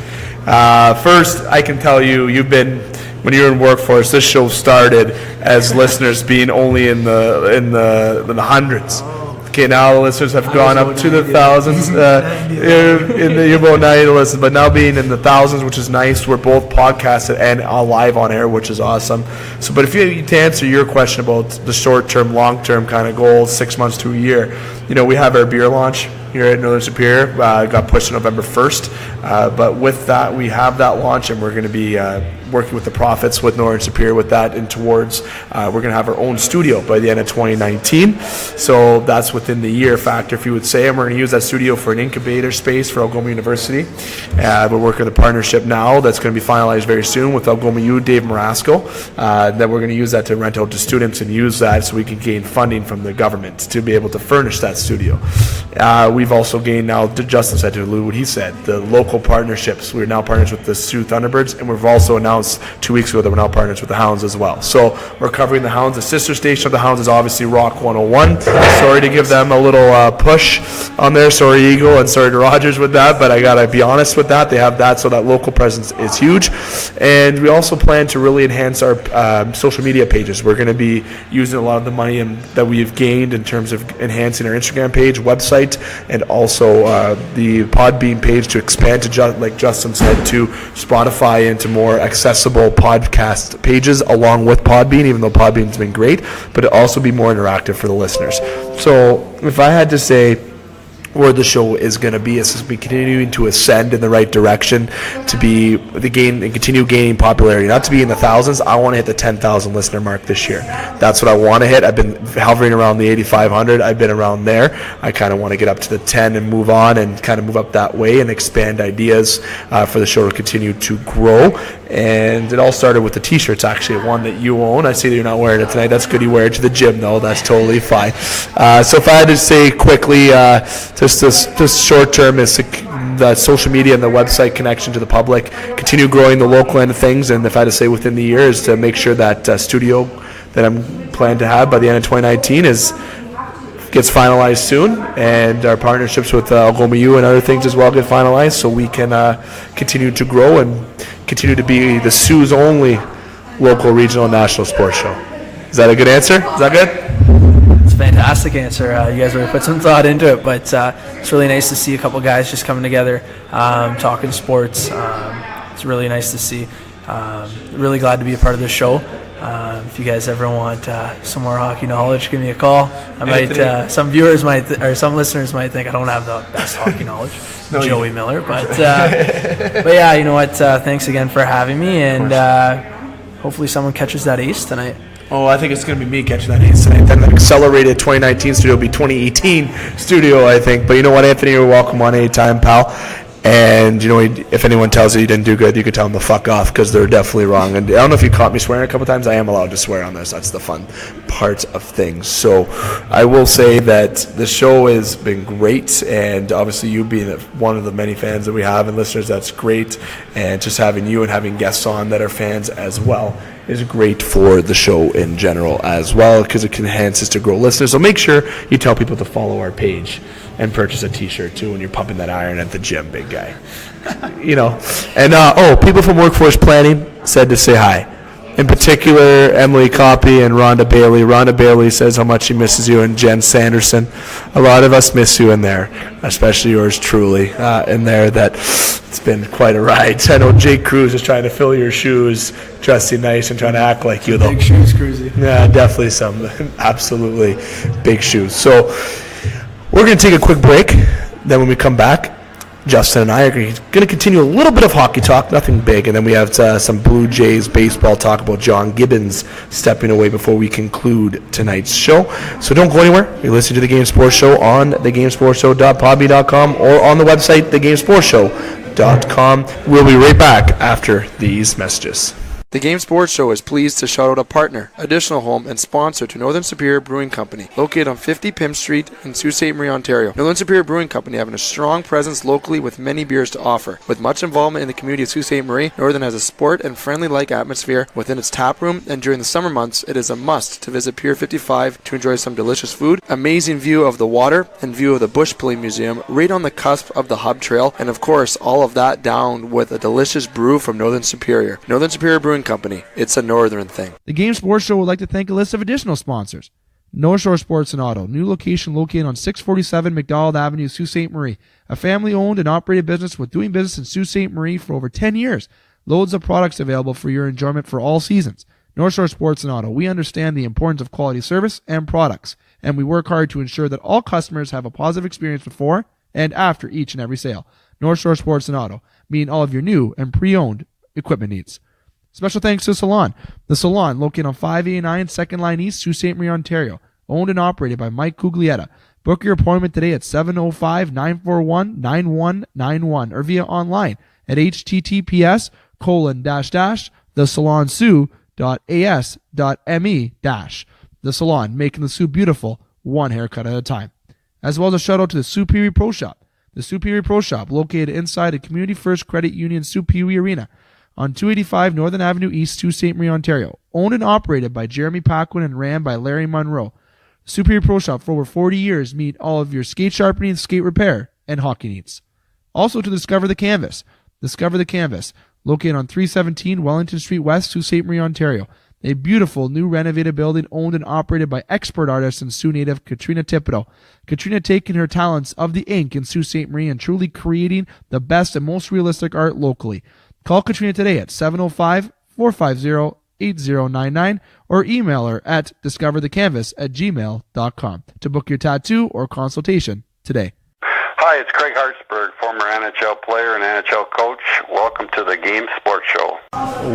First, I can tell you, when you were in workforce, this show started as listeners being only in the hundreds. Okay, now the listeners have gone up to the thousands. In the about 90 to listen, but now being in the thousands, which is nice. We're both podcasted and live on air, which is awesome. So, but if you to answer your question about the short-term, long-term kind of goals, 6 months to a year, we have our beer launch here at Northern Superior. Got pushed to November 1st, but with that, we have that launch, and we're going to be working with the profits with Northern Superior with that, and towards we're going to have our own studio by the end of 2019. So that's within the year factor, if you would say, and we're going to use that studio for an incubator space for Algoma University. We're working with a partnership now that's going to be finalized very soon with Algoma U, Dave Marasco, that we're going to use that to rent out to students and use that so we can gain funding from the government to be able to furnish that studio. We've also gained now, Justin said to allude what he said, the local partnerships. We're now partners with the Soo Thunderbirds, and we've also announced 2 weeks ago that we're now partners with the Hounds as well. So we're covering the Hounds. The sister station of the Hounds is obviously Rock 101. Sorry to give them a little push on there. Sorry, Eagle, and sorry to Rogers with that, but I got to be honest with that. They have that, so that local presence is huge. And we also plan to really enhance our social media pages. We're going to be using a lot of the money that we've gained in terms of enhancing our Instagram page, website, and also the Podbean page to expand to, like Justin said, to Spotify and to more accessible podcast pages along with Podbean, even though Podbean's been great, but it also be more interactive for the listeners. So if I had to say where the show is going to be, it's just be continuing to ascend in the right direction, to be continue gaining popularity, not to be in the thousands. I want to hit the 10,000 listener mark this year. That's what I want to hit. I've been hovering around the 8,500. I've been around there. I kind of want to get up to the 10 and move on and kind of move up that way and expand ideas for the show to continue to grow. And it all started with the t-shirts, actually, one that you own. I see that you're not wearing it tonight. That's good. You wear it to the gym, though. That's totally fine. So if I had to say quickly, just this short term is the social media and the website connection to the public, continue growing the local end of things, and if I had to say within the year is to make sure that studio that I'm planning to have by the end of 2019 gets finalized soon, and our partnerships with Algoma U and other things as well get finalized, so we can continue to grow and continue to be the Sioux's only local, regional, and national sports show. Is that a good answer? Is that good? Fantastic answer. You guys really put some thought into it, but it's really nice to see a couple guys just coming together, talking sports. It's really nice to see. Really glad to be a part of this show. If you guys ever want some more hockey knowledge, give me a call. I might. Some viewers might, or some listeners might think I don't have the best hockey knowledge. No, Joey Miller, but yeah, you know what? Thanks again for having me, and hopefully someone catches that ace tonight. Oh, I think it's going to be me catching that ace tonight. Then the accelerated 2019 studio will be 2018 studio, I think. But you know what, Anthony? You're welcome on anytime, pal. And, if anyone tells you didn't do good, you could tell them to fuck off because they're definitely wrong. And I don't know if you caught me swearing a couple times. I am allowed to swear on this. That's the fun part of things. So I will say that the show has been great. And obviously you being one of the many fans that we have and listeners, that's great. And just having you and having guests on that are fans as well is great for the show in general as well, because it enhances to grow listeners. So make sure you tell people to follow our page and purchase a t-shirt too when you're pumping that iron at the gym, big guy. And people from Workforce Planning said to say hi. In particular, Emily Coppy and Rhonda Bailey. Rhonda Bailey says how much she misses you, and Jen Sanderson. A lot of us miss you in there, especially yours truly in there. That it's been quite a ride. I know Jake Cruz is trying to fill your shoes, dressing nice and trying to act like you, though. Big shoes, Cruzy. Yeah, definitely some absolutely big shoes. So we're going to take a quick break. Then when we come back, Justin and I are going to continue a little bit of hockey talk, nothing big, and then we have some Blue Jays baseball talk about John Gibbons stepping away before we conclude tonight's show. So don't go anywhere. You're listening to The Game Sports Show on thegamesportshow.podbean.com or on the website, thegamesportshow.com. We'll be right back after these messages. The Game Sports Show is pleased to shout out a partner, additional home, and sponsor to Northern Superior Brewing Company, located on 50 Pym Street in Sault Ste. Marie, Ontario. Northern Superior Brewing Company having a strong presence locally with many beers to offer. With much involvement in the community of Sault Ste. Marie, Northern has a sport and friendly-like atmosphere within its tap room, and during the summer months, it is a must to visit Pier 55 to enjoy some delicious food, amazing view of the water, and view of the Bush Pulling Museum right on the cusp of the Hub Trail, and of course, all of that down with a delicious brew from Northern Superior. Northern Superior Brewing Company. It's a northern thing. The Game Sports Show would like to thank a list of additional sponsors. North Shore Sports and Auto, new location located on 647 McDonald Avenue, Sault Ste. Marie. A family-owned and operated business with doing business in Sault Ste. Marie for over 10 years. Loads of products available for your enjoyment for all seasons. North Shore Sports and Auto, we understand the importance of quality service and products, and we work hard to ensure that all customers have a positive experience before and after each and every sale. North Shore Sports and Auto, meeting all of your new and pre-owned equipment needs. Special thanks to Salon. The Salon, located on 589 2nd Line East, Sault Ste. Marie, Ontario. Owned and operated by Mike Cuglietta. Book your appointment today at 705-941-9191 or via online at https://thesalonsoo.as.me-. The Salon, making the Soo beautiful, one haircut at a time. As well as a shout out to the Soo Pee Wee Pro Shop. The Soo Pee Wee Pro Shop, located inside the Community First Credit Union Soo Pee Wee Arena, on 285 Northern Avenue East, Sault Ste. Marie, Ontario. Owned and operated by Jeremy Paquin and ran by Larry Monroe. Superior Pro Shop for over 40 years meet all of your skate sharpening, skate repair, and hockey needs. Also to Discover the Canvas. Discover the Canvas, located on 317 Wellington Street West, Sault Ste. Marie, Ontario. A beautiful new renovated building owned and operated by expert artist and Sioux native Katrina Thibodeau. Katrina taking her talents of the ink in Sault Ste. Marie and truly creating the best and most realistic art locally. Call Katrina today at 705-450-8099 or email her at discoverthecanvas@gmail.com to book your tattoo or consultation today. Hi, it's Craig Hartsburg, former NHL player and NHL coach. Welcome to the Game Sports Show.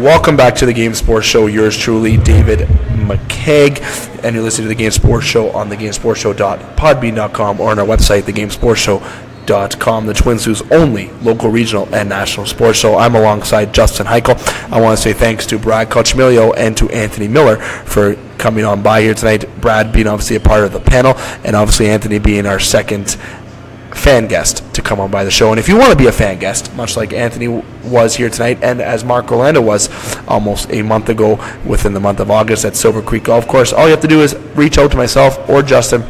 Welcome back to the Game Sports Show. Yours truly, David McKeag, and you're listening to the Game Sports Show on thegamesportshow.podbean.com or on our website, thegamesportshow.com. The Twin Sault's only local, regional, and national sports show. I'm alongside Justin Heichel. I want to say thanks to Brad Cochimilio and to Anthony Miller for coming on by here tonight. Brad being obviously a part of the panel, and obviously Anthony being our second fan guest to come on by the show. And if you want to be a fan guest, much like Anthony was here tonight, and as Mark Orlando was almost a month ago within the month of August at Silver Creek Golf Course, all you have to do is reach out to myself or Justin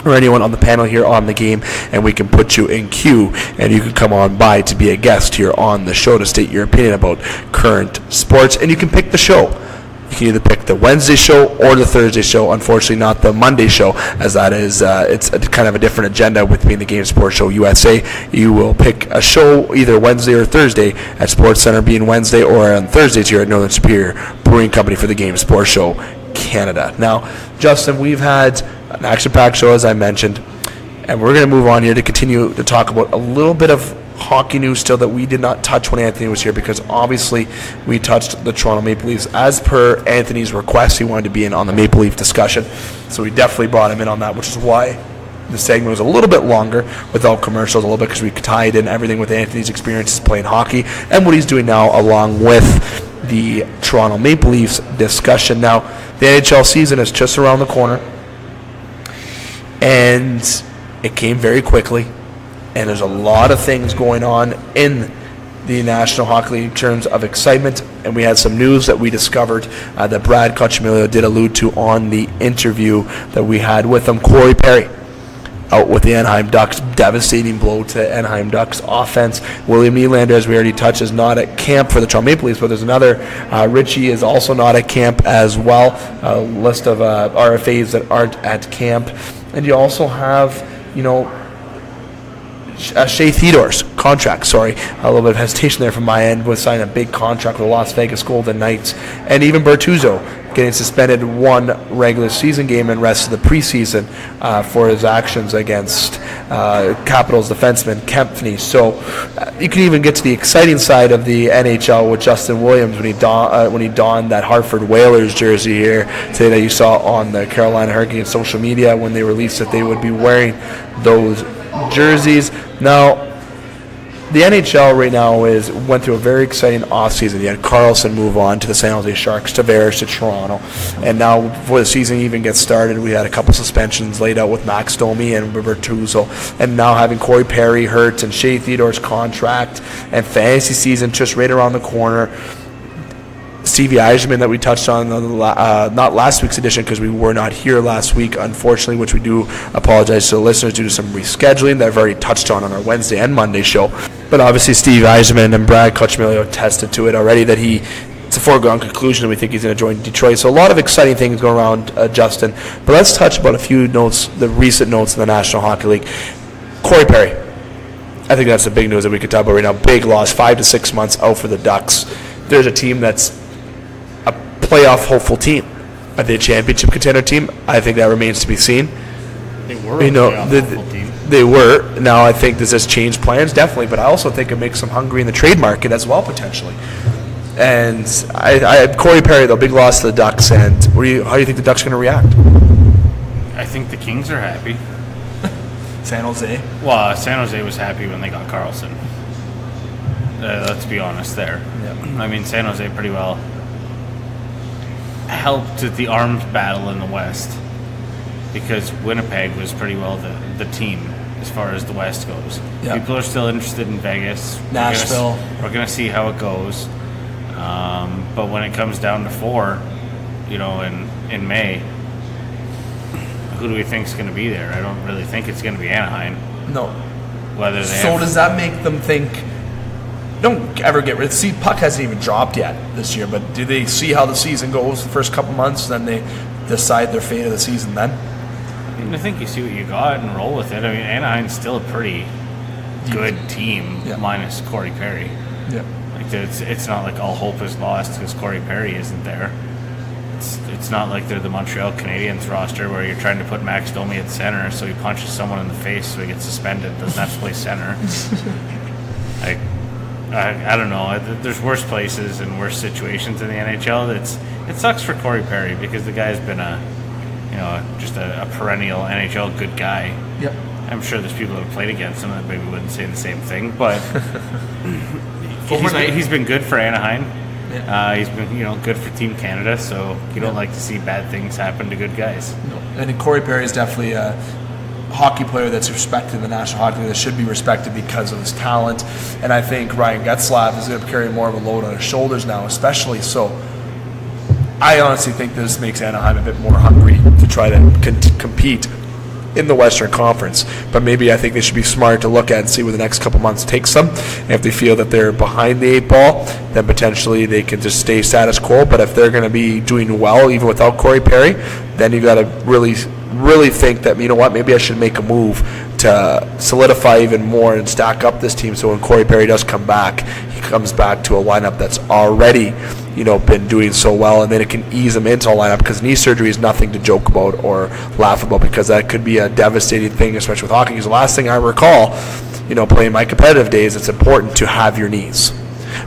or anyone on the panel here on the game, and we can put you in queue, and you can come on by to be a guest here on the show to state your opinion about current sports, and you can pick the show. You can either pick the Wednesday show or the Thursday show. Unfortunately, not the Monday show, as that is it's a kind of a different agenda with being the Game Sports Show USA. You will pick a show either Wednesday or Thursday at Sports Center being Wednesday, or on Thursdays here at Northern Superior Brewing Company for the Game Sports Show Canada. Now, Justin, we've had an action-packed show, as I mentioned, and we're going to move on here to continue to talk about a little bit of hockey news still that we did not touch when Anthony was here, because obviously we touched the Toronto Maple Leafs. As per Anthony's request, he wanted to be in on the Maple Leaf discussion, so we definitely brought him in on that, which is why the segment was a little bit longer without commercials, a little bit, because we tied in everything with Anthony's experiences playing hockey and what he's doing now along with the Toronto Maple Leafs discussion. Now, the NHL season is just around the corner, and it came very quickly, and there's a lot of things going on in the National Hockey League in terms of excitement, and we had some news that we discovered that Brad Cochimilio did allude to on the interview that we had with him. Corey Perry out with the Anaheim Ducks, devastating blow to Anaheim Ducks offense. William Nylander, as we already touched, is not at camp for the Toronto Maple Leafs, but there's another. Richie is also not at camp as well. A list of RFAs that aren't at camp. And you also have, Shea Theodore's contract, a little bit of hesitation there from my end, was signing a big contract with the Las Vegas Golden Knights. And even Bertuzzo getting suspended one regular season game and rest of the preseason for his actions against Capitals defenseman Kempney. So you can even get to the exciting side of the NHL with Justin Williams when he donned that Hartford Whalers jersey here today that you saw on the Carolina Hurricanes social media when they released that they would be wearing those jerseys. Now, the NHL right now went through a very exciting offseason. You had Carlson move on to the San Jose Sharks, Tavares to Toronto, and now before the season even gets started, we had a couple suspensions laid out with Max Domi and Bertuzzo, and now having Corey Perry hurt and Shea Theodore's contract and fantasy season just right around the corner. Stevie Eichmann that we touched on not last week's edition because we were not here last week, unfortunately, which we do apologize to the listeners due to some rescheduling that I've already touched on our Wednesday and Monday show. But obviously Steve Eichmann and Brad Cochmelio attested to it already that it's a foregone conclusion and we think he's going to join Detroit. So a lot of exciting things going around, Justin. But let's touch about a few notes, the recent notes in the National Hockey League. Corey Perry. I think that's the big news that we could talk about right now. Big loss, 5 to 6 months out for the Ducks. There's a team that's playoff hopeful team. Are they a championship contender team? I think that remains to be seen. They were a playoff hopeful team. They were. Now I think does this change plans? Definitely, but I also think it makes them hungry in the trade market as well potentially. And I Corey Perry though, big loss to the Ducks. And how do you think the Ducks are going to react? I think the Kings are happy. San Jose? Well, San Jose was happy when they got Carlson. Let's be honest there. Yeah. I mean, San Jose pretty well helped with the arms battle in the West because Winnipeg was pretty well the team as far as the West goes. Yeah. People are still interested in Vegas. Nashville. We're going to see how it goes. But when it comes down to 4, in May, who do we think is going to be there? I don't really think it's going to be Anaheim. No. Does that make them think? Don't ever get rid. See, puck hasn't even dropped yet this year. But do they see how the season goes the first couple months, then they decide their fate of the season? Then I think you see what you got and roll with it. I mean, Anaheim's still a pretty good team, minus Corey Perry. Yeah, like it's not like all hope is lost because Corey Perry isn't there. It's not like they're the Montreal Canadiens roster where you're trying to put Max Domi at center so he punches someone in the face so he gets suspended, doesn't have to play center. I don't know. There's worse places and worse situations in the NHL. It sucks for Corey Perry because the guy's been just a perennial NHL good guy. Yep. I'm sure there's people that have played against him that maybe wouldn't say the same thing, but he's been good for Anaheim. Yeah. He's been good for Team Canada, so you don't like to see bad things happen to good guys. No. And Corey Perry is definitely a hockey player that's respected in the National Hockey League, that should be respected because of his talent. And I think Ryan Getzlaf is going to carry more of a load on his shoulders now, especially. So I honestly think this makes Anaheim a bit more hungry to try to compete in the Western Conference. But maybe I think they should be smart to look at and see where the next couple months takes them. And if they feel that they're behind the 8 ball, then potentially they can just stay status quo. But if they're going to be doing well even without Corey Perry, then you got to really think that, maybe I should make a move to solidify even more and stack up this team so when Corey Perry does come back, he comes back to a lineup that's already been doing so well, and then it can ease him into a lineup because knee surgery is nothing to joke about or laugh about because that could be a devastating thing, especially with hockey. Because the last thing I recall, playing my competitive days, it's important to have your knees.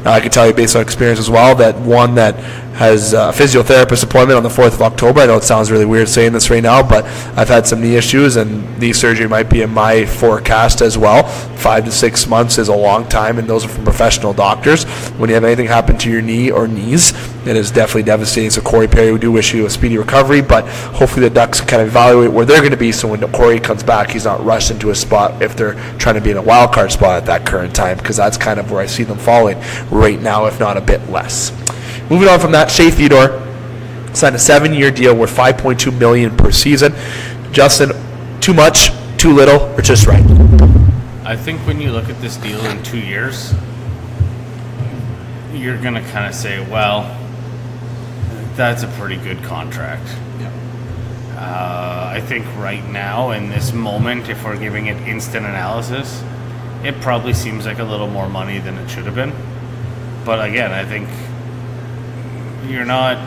Now, I can tell you based on experience as well that one that has a physiotherapist appointment on the 4th of October. I know it sounds really weird saying this right now, but I've had some knee issues, and knee surgery might be in my forecast as well. 5 to 6 months is a long time, and those are from professional doctors. When you have anything happen to your knee or knees, it is definitely devastating. So Corey Perry, we do wish you a speedy recovery, but hopefully the Ducks can kind of evaluate where they're going to be so when Corey comes back, he's not rushed into a spot if they're trying to be in a wild card spot at that current time, because that's kind of where I see them falling right now, if not a bit less. Moving on from that, Shea Theodore signed a 7-year deal worth $5.2 million per season. Justin, too much, too little, or just right? I think when you look at this deal in 2 years, you're going to kind of say, well, that's a pretty good contract. Yeah. I think right now, in this moment, if we're giving it instant analysis, it probably seems like a little more money than it should have been. But again, I think you're not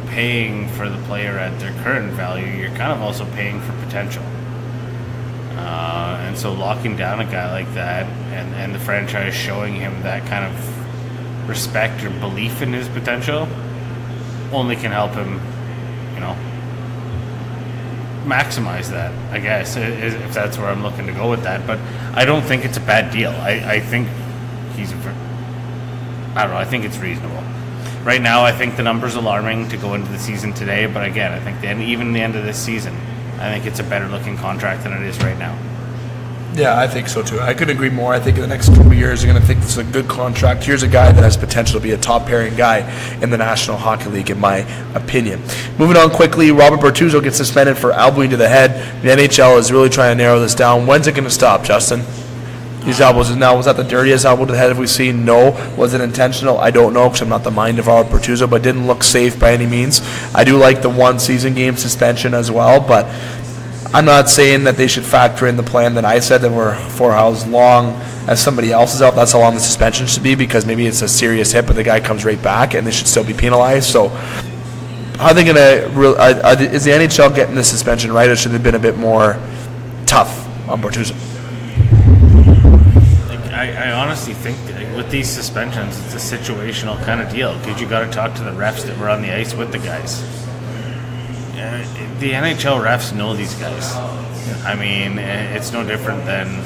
paying for the player at their current value. You're kind of also paying for potential. And so locking down a guy like that and the franchise showing him that kind of respect or belief in his potential only can help him, maximize that, I guess, if that's where I'm looking to go with that. But I don't think it's a bad deal. I think I think it's reasonable. Right now, I think the number's alarming to go into the season today, but again, I think even the end of this season, I think it's a better looking contract than it is right now. Yeah, I think so too. I couldn't agree more. I think in the next couple of years, you're going to think this is a good contract. Here's a guy that has potential to be a top pairing guy in the National Hockey League, in my opinion. Moving on quickly, Robert Bortuzzo gets suspended for elbowing to the head. The NHL is really trying to narrow this down. When's it going to stop, Justin? These elbows now, was that the dirtiest elbow to the head have we seen? No. Was it intentional? I don't know, because I'm not the mind of Robert Bortuzzo, but didn't look safe by any means. I do like the 1 season game suspension as well, but I'm not saying that they should factor in the plan that I said that were for how long as somebody else is out. That's how long the suspension should be, because maybe it's a serious hit, but the guy comes right back, and they should still be penalized. So are they going to? Is the NHL getting the suspension right, or should they have been a bit more tough on Bortuzzo? I honestly think that with these suspensions, it's a situational kind of deal, because you got to talk to the refs that were on the ice with the guys. The NHL refs know these guys. I mean, it's no different than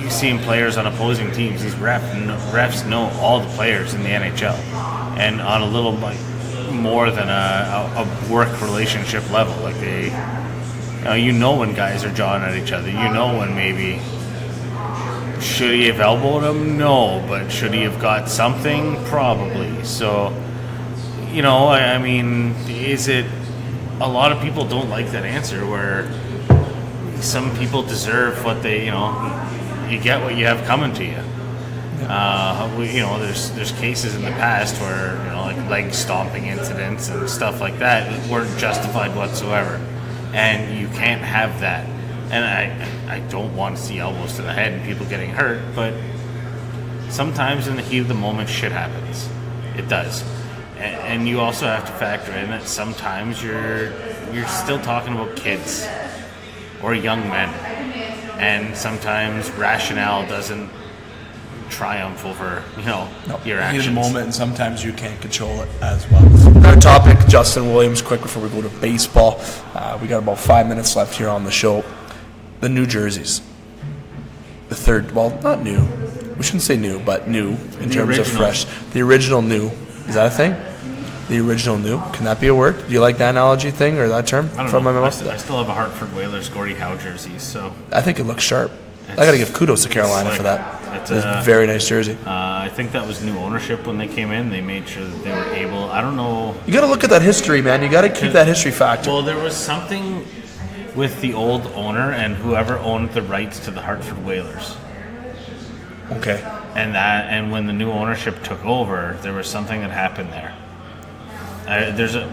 you seeing players on opposing teams. These refs know all the players in the NHL, and on a little more than a work relationship level. Like they, when guys are jawing at each other. When maybe. Should he have elbowed him? No, but should he have got something? Probably. So, I mean, is it... A lot of people don't like that answer, where some people deserve what they, you get what you have coming to you. There's cases in the past where, like leg stomping incidents and stuff like that weren't justified whatsoever. And you can't have that. And I don't want to see elbows to the head and people getting hurt, but sometimes in the heat of the moment, shit happens. It does. And you also have to factor in that sometimes you're still talking about kids or young men, and sometimes rationale doesn't triumph over your actions. In the moment, and sometimes you can't control it as well. Another topic, Justin Williams, quick before we go to baseball. We got about 5 minutes left here on the show. The new jerseys. The third, not new. We shouldn't say new, but new in terms of fresh. The original new. Is that a thing? The original new. Can that be a word? Do you like that analogy thing or that term? I don't know. I still have a Hartford Whalers Gordie Howe jersey, so I think it looks sharp. I got to give kudos to Carolina for that. It's a very nice jersey. I think that was new ownership when they came in. They made sure that they were able. I don't know. You got to look at that history, man. You got to keep that history factor. Well, there was something with the old owner and whoever owned the rights to the Hartford Whalers. Okay. And when the new ownership took over, there was something that happened there.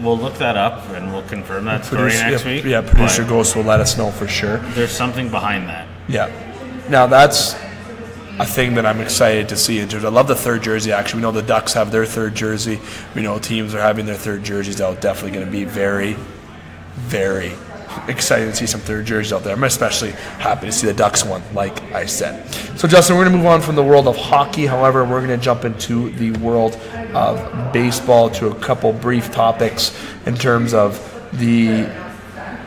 We'll look that up and we'll confirm that story next week. Yeah, producer Ghost will let us know for sure. There's something behind that. Yeah. Now that's a thing that I'm excited to see. I love the third jersey. Actually, we know the Ducks have their third jersey. We know teams are having their third jerseys out. Definitely going to be very, very excited to see some third jerseys out there. I'm especially happy to see the Ducks one, like I said. So, Justin, we're going to move on from the world of hockey. However, we're going to jump into the world of baseball to a couple brief topics in terms of the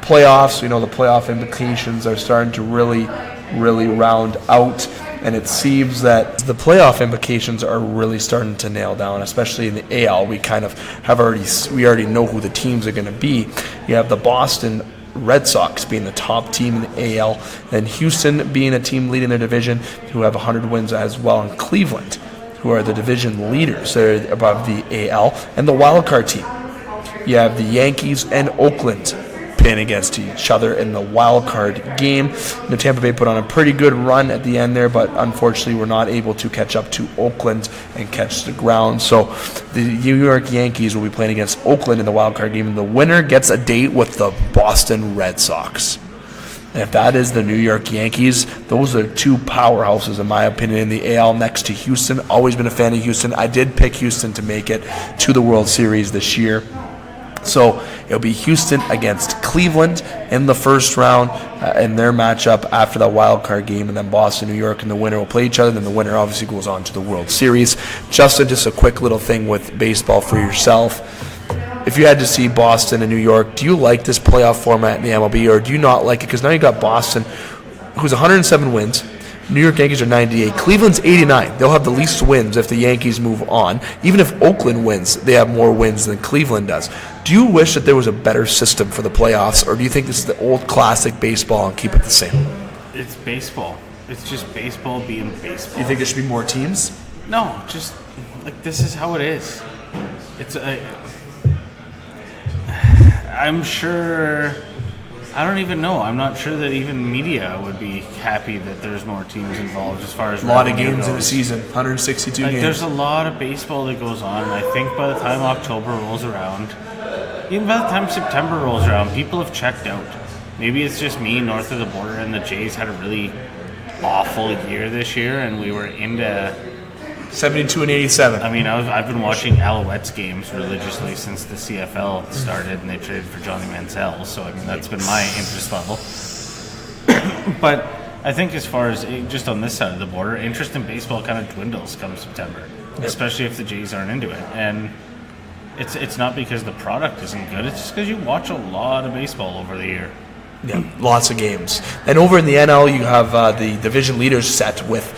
playoffs. We know the playoff implications are starting to really round out, and it seems that the playoff implications are really starting to nail down, especially in the AL. We already know who the teams are going to be. You have the Boston Red Sox being the top team in the AL, and Houston being a team leading their division who have 100 wins as well, and Cleveland, who are the division leaders. They're above the AL, and the wild card team. You have the Yankees and Oakland playing against each other in the wild card game. Tampa Bay put on a pretty good run at the end there, but unfortunately were not able to catch up to Oakland and catch the ground. So the New York Yankees will be playing against Oakland in the wild card game, and the winner gets a date with the Boston Red Sox. And if that is the New York Yankees, those are two powerhouses, in my opinion, in the AL next to Houston. Always been a fan of Houston. I did pick Houston to make it to the World Series this year. So it'll be Houston against Cleveland in the first round in their matchup after that wild card game, and then Boston, New York, and the winner will play each other. Then the winner obviously goes on to the World Series. Justin, just a quick little thing with baseball for yourself. If you had to see Boston and New York, do you like this playoff format in the MLB, or do you not like it? Because now you got Boston, who's 107 wins. New York Yankees are 98. Cleveland's 89. They'll have the least wins if the Yankees move on. Even if Oakland wins, they have more wins than Cleveland does. Do you wish that there was a better system for the playoffs, or do you think this is the old classic baseball and keep it the same? It's baseball. It's just baseball being baseball. You think there should be more teams? No, just like this is how it is. It's I'm sure. I don't even know. I'm not sure that even media would be happy that there's more teams involved as far as a lot of games in a season, 162 games. There's a lot of baseball that goes on, and I think by the time October rolls around, even by the time September rolls around, people have checked out. Maybe it's just me north of the border, and the Jays had a really awful year this year, and we were into 72 and 87. I mean, I've been watching Alouettes games religiously since the CFL started, and they traded for Johnny Manziel. So I mean, that's been my interest level. But I think as far as just on this side of the border, interest in baseball kind of dwindles come September, especially if the Jays aren't into it. And it's not because the product isn't good; it's just because you watch a lot of baseball over the year. Yeah, lots of games. And over in the NL, you have the division leaders set with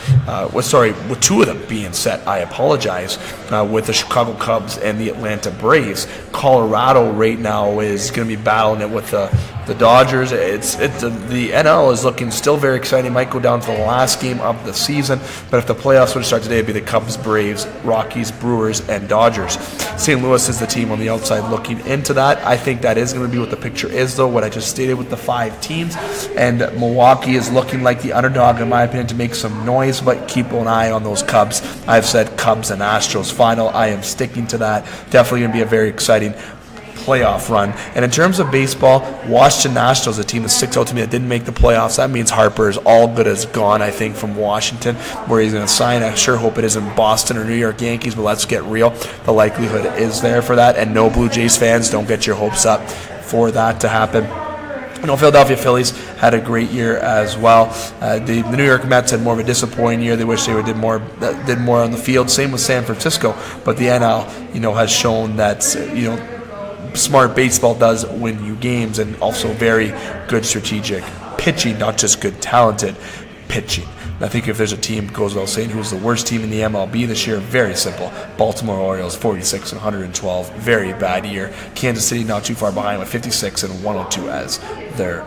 two of them being set. I apologize, with the Chicago Cubs and the Atlanta Braves. Colorado right now is going to be battling it with the Dodgers. The NL is looking still very exciting. It might go down to the last game of the season, but if the playoffs were to start today, it'd be the Cubs, Braves, Rockies, Brewers, and Dodgers. St. Louis is the team on the outside looking into that. I think that is going to be what the picture is, though, what I just stated with the 5 teams. And Milwaukee is looking like the underdog, in my opinion, to make some noise, but keep an eye on those Cubs. I've said Cubs and Astros final. I am sticking to that. Definitely going to be a very exciting playoff run. And in terms of baseball, Washington Nationals, a team that sticks out to me that didn't make the playoffs. That means Harper is all good as gone, I think, from Washington, where he's going to sign. I sure hope it isn't Boston or New York Yankees, but let's get real. The likelihood is there for that, and no Blue Jays fans, don't get your hopes up for that to happen. Philadelphia Phillies had a great year as well. The New York Mets had more of a disappointing year. They wish they did more on the field. Same with San Francisco. But the NL, has shown that smart baseball does win you games, and also very good strategic pitching, not just good talented pitching. And I think if there's a team, goes without saying, who's the worst team in the MLB this year, very simple. Baltimore Orioles, 46 and 112, very bad year. Kansas City not too far behind with 56 and 102 as their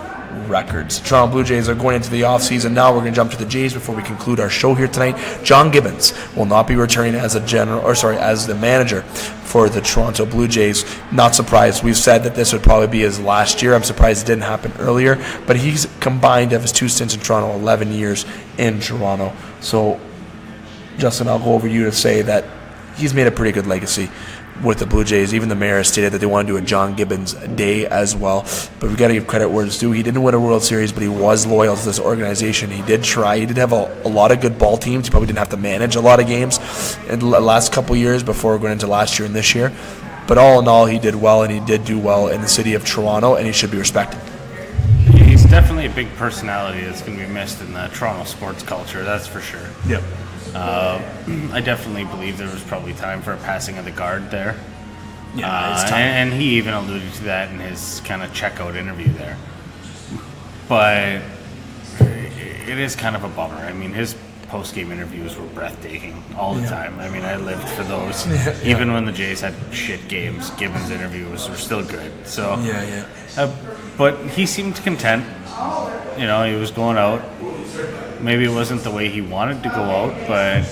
records. Toronto Blue Jays are going into the offseason now. We're going to jump to the Jays before we conclude our show here tonight. John Gibbons will not be returning as the manager for the Toronto Blue Jays. Not surprised. We've said that this would probably be his last year. I'm surprised it didn't happen earlier, but he's combined of his 2 stints in Toronto, 11 years in Toronto. So, Justin, I'll go over you to say that he's made a pretty good legacy with the Blue Jays. Even the mayor stated that they want to do a John Gibbons Day as well. But we got to give credit where it's due. He didn't win a World Series, but he was loyal to this organization. He did try. He did have a lot of good ball teams. He probably didn't have to manage a lot of games in the last couple years before going into last year and this year. But all in all, he did well, and he did do well in the city of Toronto, and he should be respected. He's definitely a big personality that's going to be missed in the Toronto sports culture, that's for sure. Yep. I definitely believe there was probably time for a passing of the guard there. Yeah, it's time. And he even alluded to that in his kind of checkout interview there. But it is kind of a bummer. I mean, his post-game interviews were breathtaking all the time. I mean, I lived for those. Even when the Jays had shit games, Gibbons' interviews were still good. So, but he seemed content. He was going out. Maybe it wasn't the way he wanted to go out, but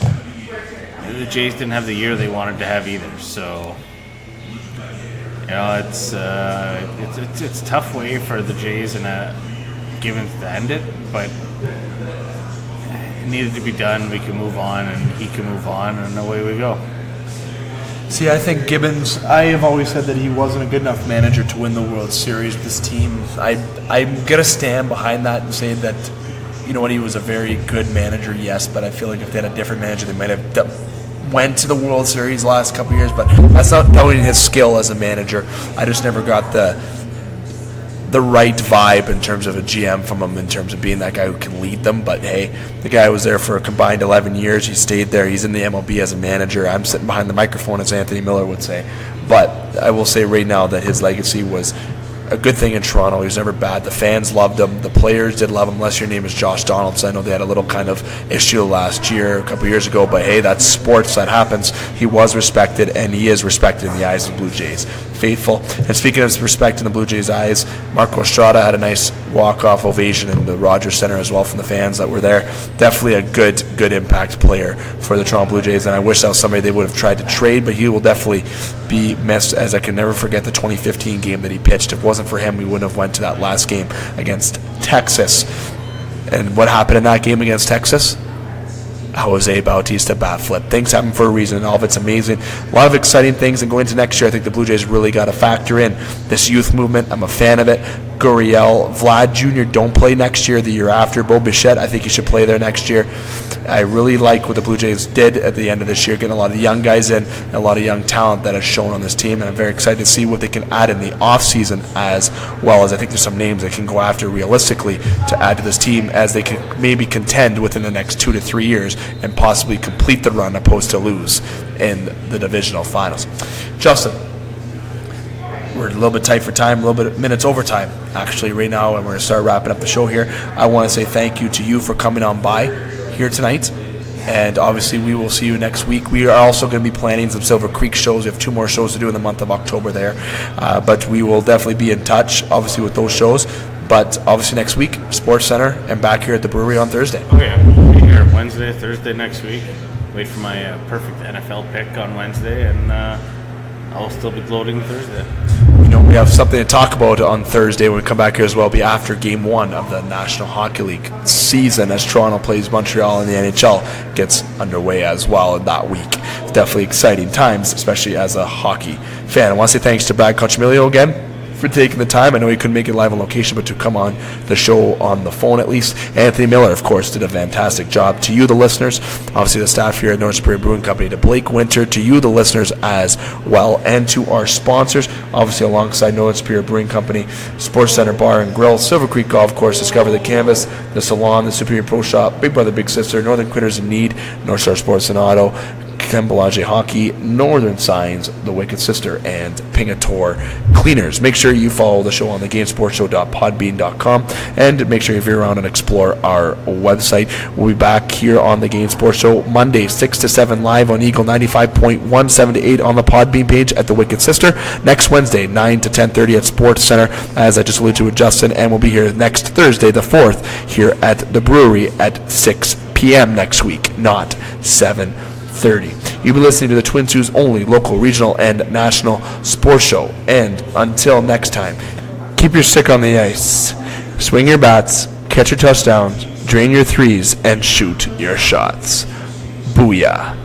the Jays didn't have the year they wanted to have either. So, it's a tough way for the Jays and Gibbons to end it, but it needed to be done. We can move on, and he can move on, and away we go. See, I think Gibbons, I have always said that he wasn't a good enough manager to win the World Series with this team. I'm going to stand behind that and say that, you know what, he was a very good manager, yes, but I feel like if they had a different manager, they might have went to the World Series the last couple of years, but that's not doubting his skill as a manager. I just never got the right vibe in terms of a GM from him, in terms of being that guy who can lead them. But hey, the guy was there for a combined 11 years. He stayed there. He's in the MLB as a manager. I'm sitting behind the microphone, as Anthony Miller would say. But I will say right now that his legacy was a good thing in Toronto. He was never bad. The fans loved him. The players did love him, unless your name is Josh Donaldson. I know they had a little kind of issue last year, a couple years ago, but hey, that's sports. That happens. He was respected, and he is respected in the eyes of the Blue Jays. Faithful. And speaking of respect in the Blue Jays' eyes, Marco Estrada had a nice walk-off ovation in the Rogers Center as well from the fans that were there. Definitely a good impact player for the Toronto Blue Jays, and I wish that was somebody they would have tried to trade, but he will definitely be missed, as I can never forget the 2015 game that he pitched. If it wasn't for him, we wouldn't have went to that last game against Texas. And what happened in that game against Texas? Jose Bautista bat flip. Things happen for a reason, and all of it's amazing. A lot of exciting things, and going into next year, I think the Blue Jays really got to factor in this youth movement. I'm a fan of it. Gurriel, Vlad Jr. don't play next year, the year after. Bo Bichette, I think he should play there next year. I really like what the Blue Jays did at the end of this year, getting a lot of young guys in and a lot of young talent that has shown on this team, and I'm very excited to see what they can add in the offseason, as well as I think there's some names they can go after realistically to add to this team, as they can maybe contend within the next 2 to 3 years and possibly complete the run opposed to lose in the divisional finals. Justin, we're a little bit tight for time, a little bit of minutes overtime actually right now, and we're going to start wrapping up the show here. I want to say thank you to you for coming on by here tonight, and obviously we will see you next week. We are also going to be planning some Silver Creek shows. We have 2 more shows to do in the month of October there, but we will definitely be in touch obviously with those shows. But obviously next week, Sports Center, and back here at the brewery on Thursday. Oh yeah, we'll be here Wednesday, Thursday next week. Wait for my perfect NFL pick on Wednesday, and I'll still be gloating Thursday. You know, we have something to talk about on Thursday when we come back here as well. It'll be after Game 1 of the National Hockey League season, as Toronto plays Montreal, and the NHL gets underway as well in that week. It's definitely exciting times, especially as a hockey fan. I want to say thanks to Brad Cochimilio again for taking the time. I know he couldn't make it live on location, but to come on the show on the phone at least. Anthony Miller, of course, did a fantastic job. To you, the listeners, obviously the staff here at Northern Superior Brewing Company, to Blake Winter, to you, the listeners, as well, and to our sponsors, obviously alongside Northern Superior Brewing Company, Sports Center Bar and Grill, Silver Creek Golf Course, Discover the Canvas, the Salon, the Superior Pro Shop, Big Brother, Big Sister, Northern Quitters in Need, North Star Sports and Auto, Ken Belanger Hockey, Northern Signs, The Wicked Sister, and Pingator Cleaners. Make sure you follow the show on thegamesportshow.podbean.com, and make sure you veer around and explore our website. We'll be back here on the Game Sports Show Monday 6 to 7 live on Eagle 95.1, 7 to 8 on the Podbean page at The Wicked Sister. Next Wednesday 9 to 10:30 at Sports Center, as I just alluded to with Justin, and we'll be here next Thursday the 4th here at the brewery at 6 p.m. next week, not 7:30. You'll be listening to the Twin Sault's only local, regional, and national sports show. And until next time, keep your stick on the ice, swing your bats, catch your touchdowns, drain your threes, and shoot your shots. Booyah.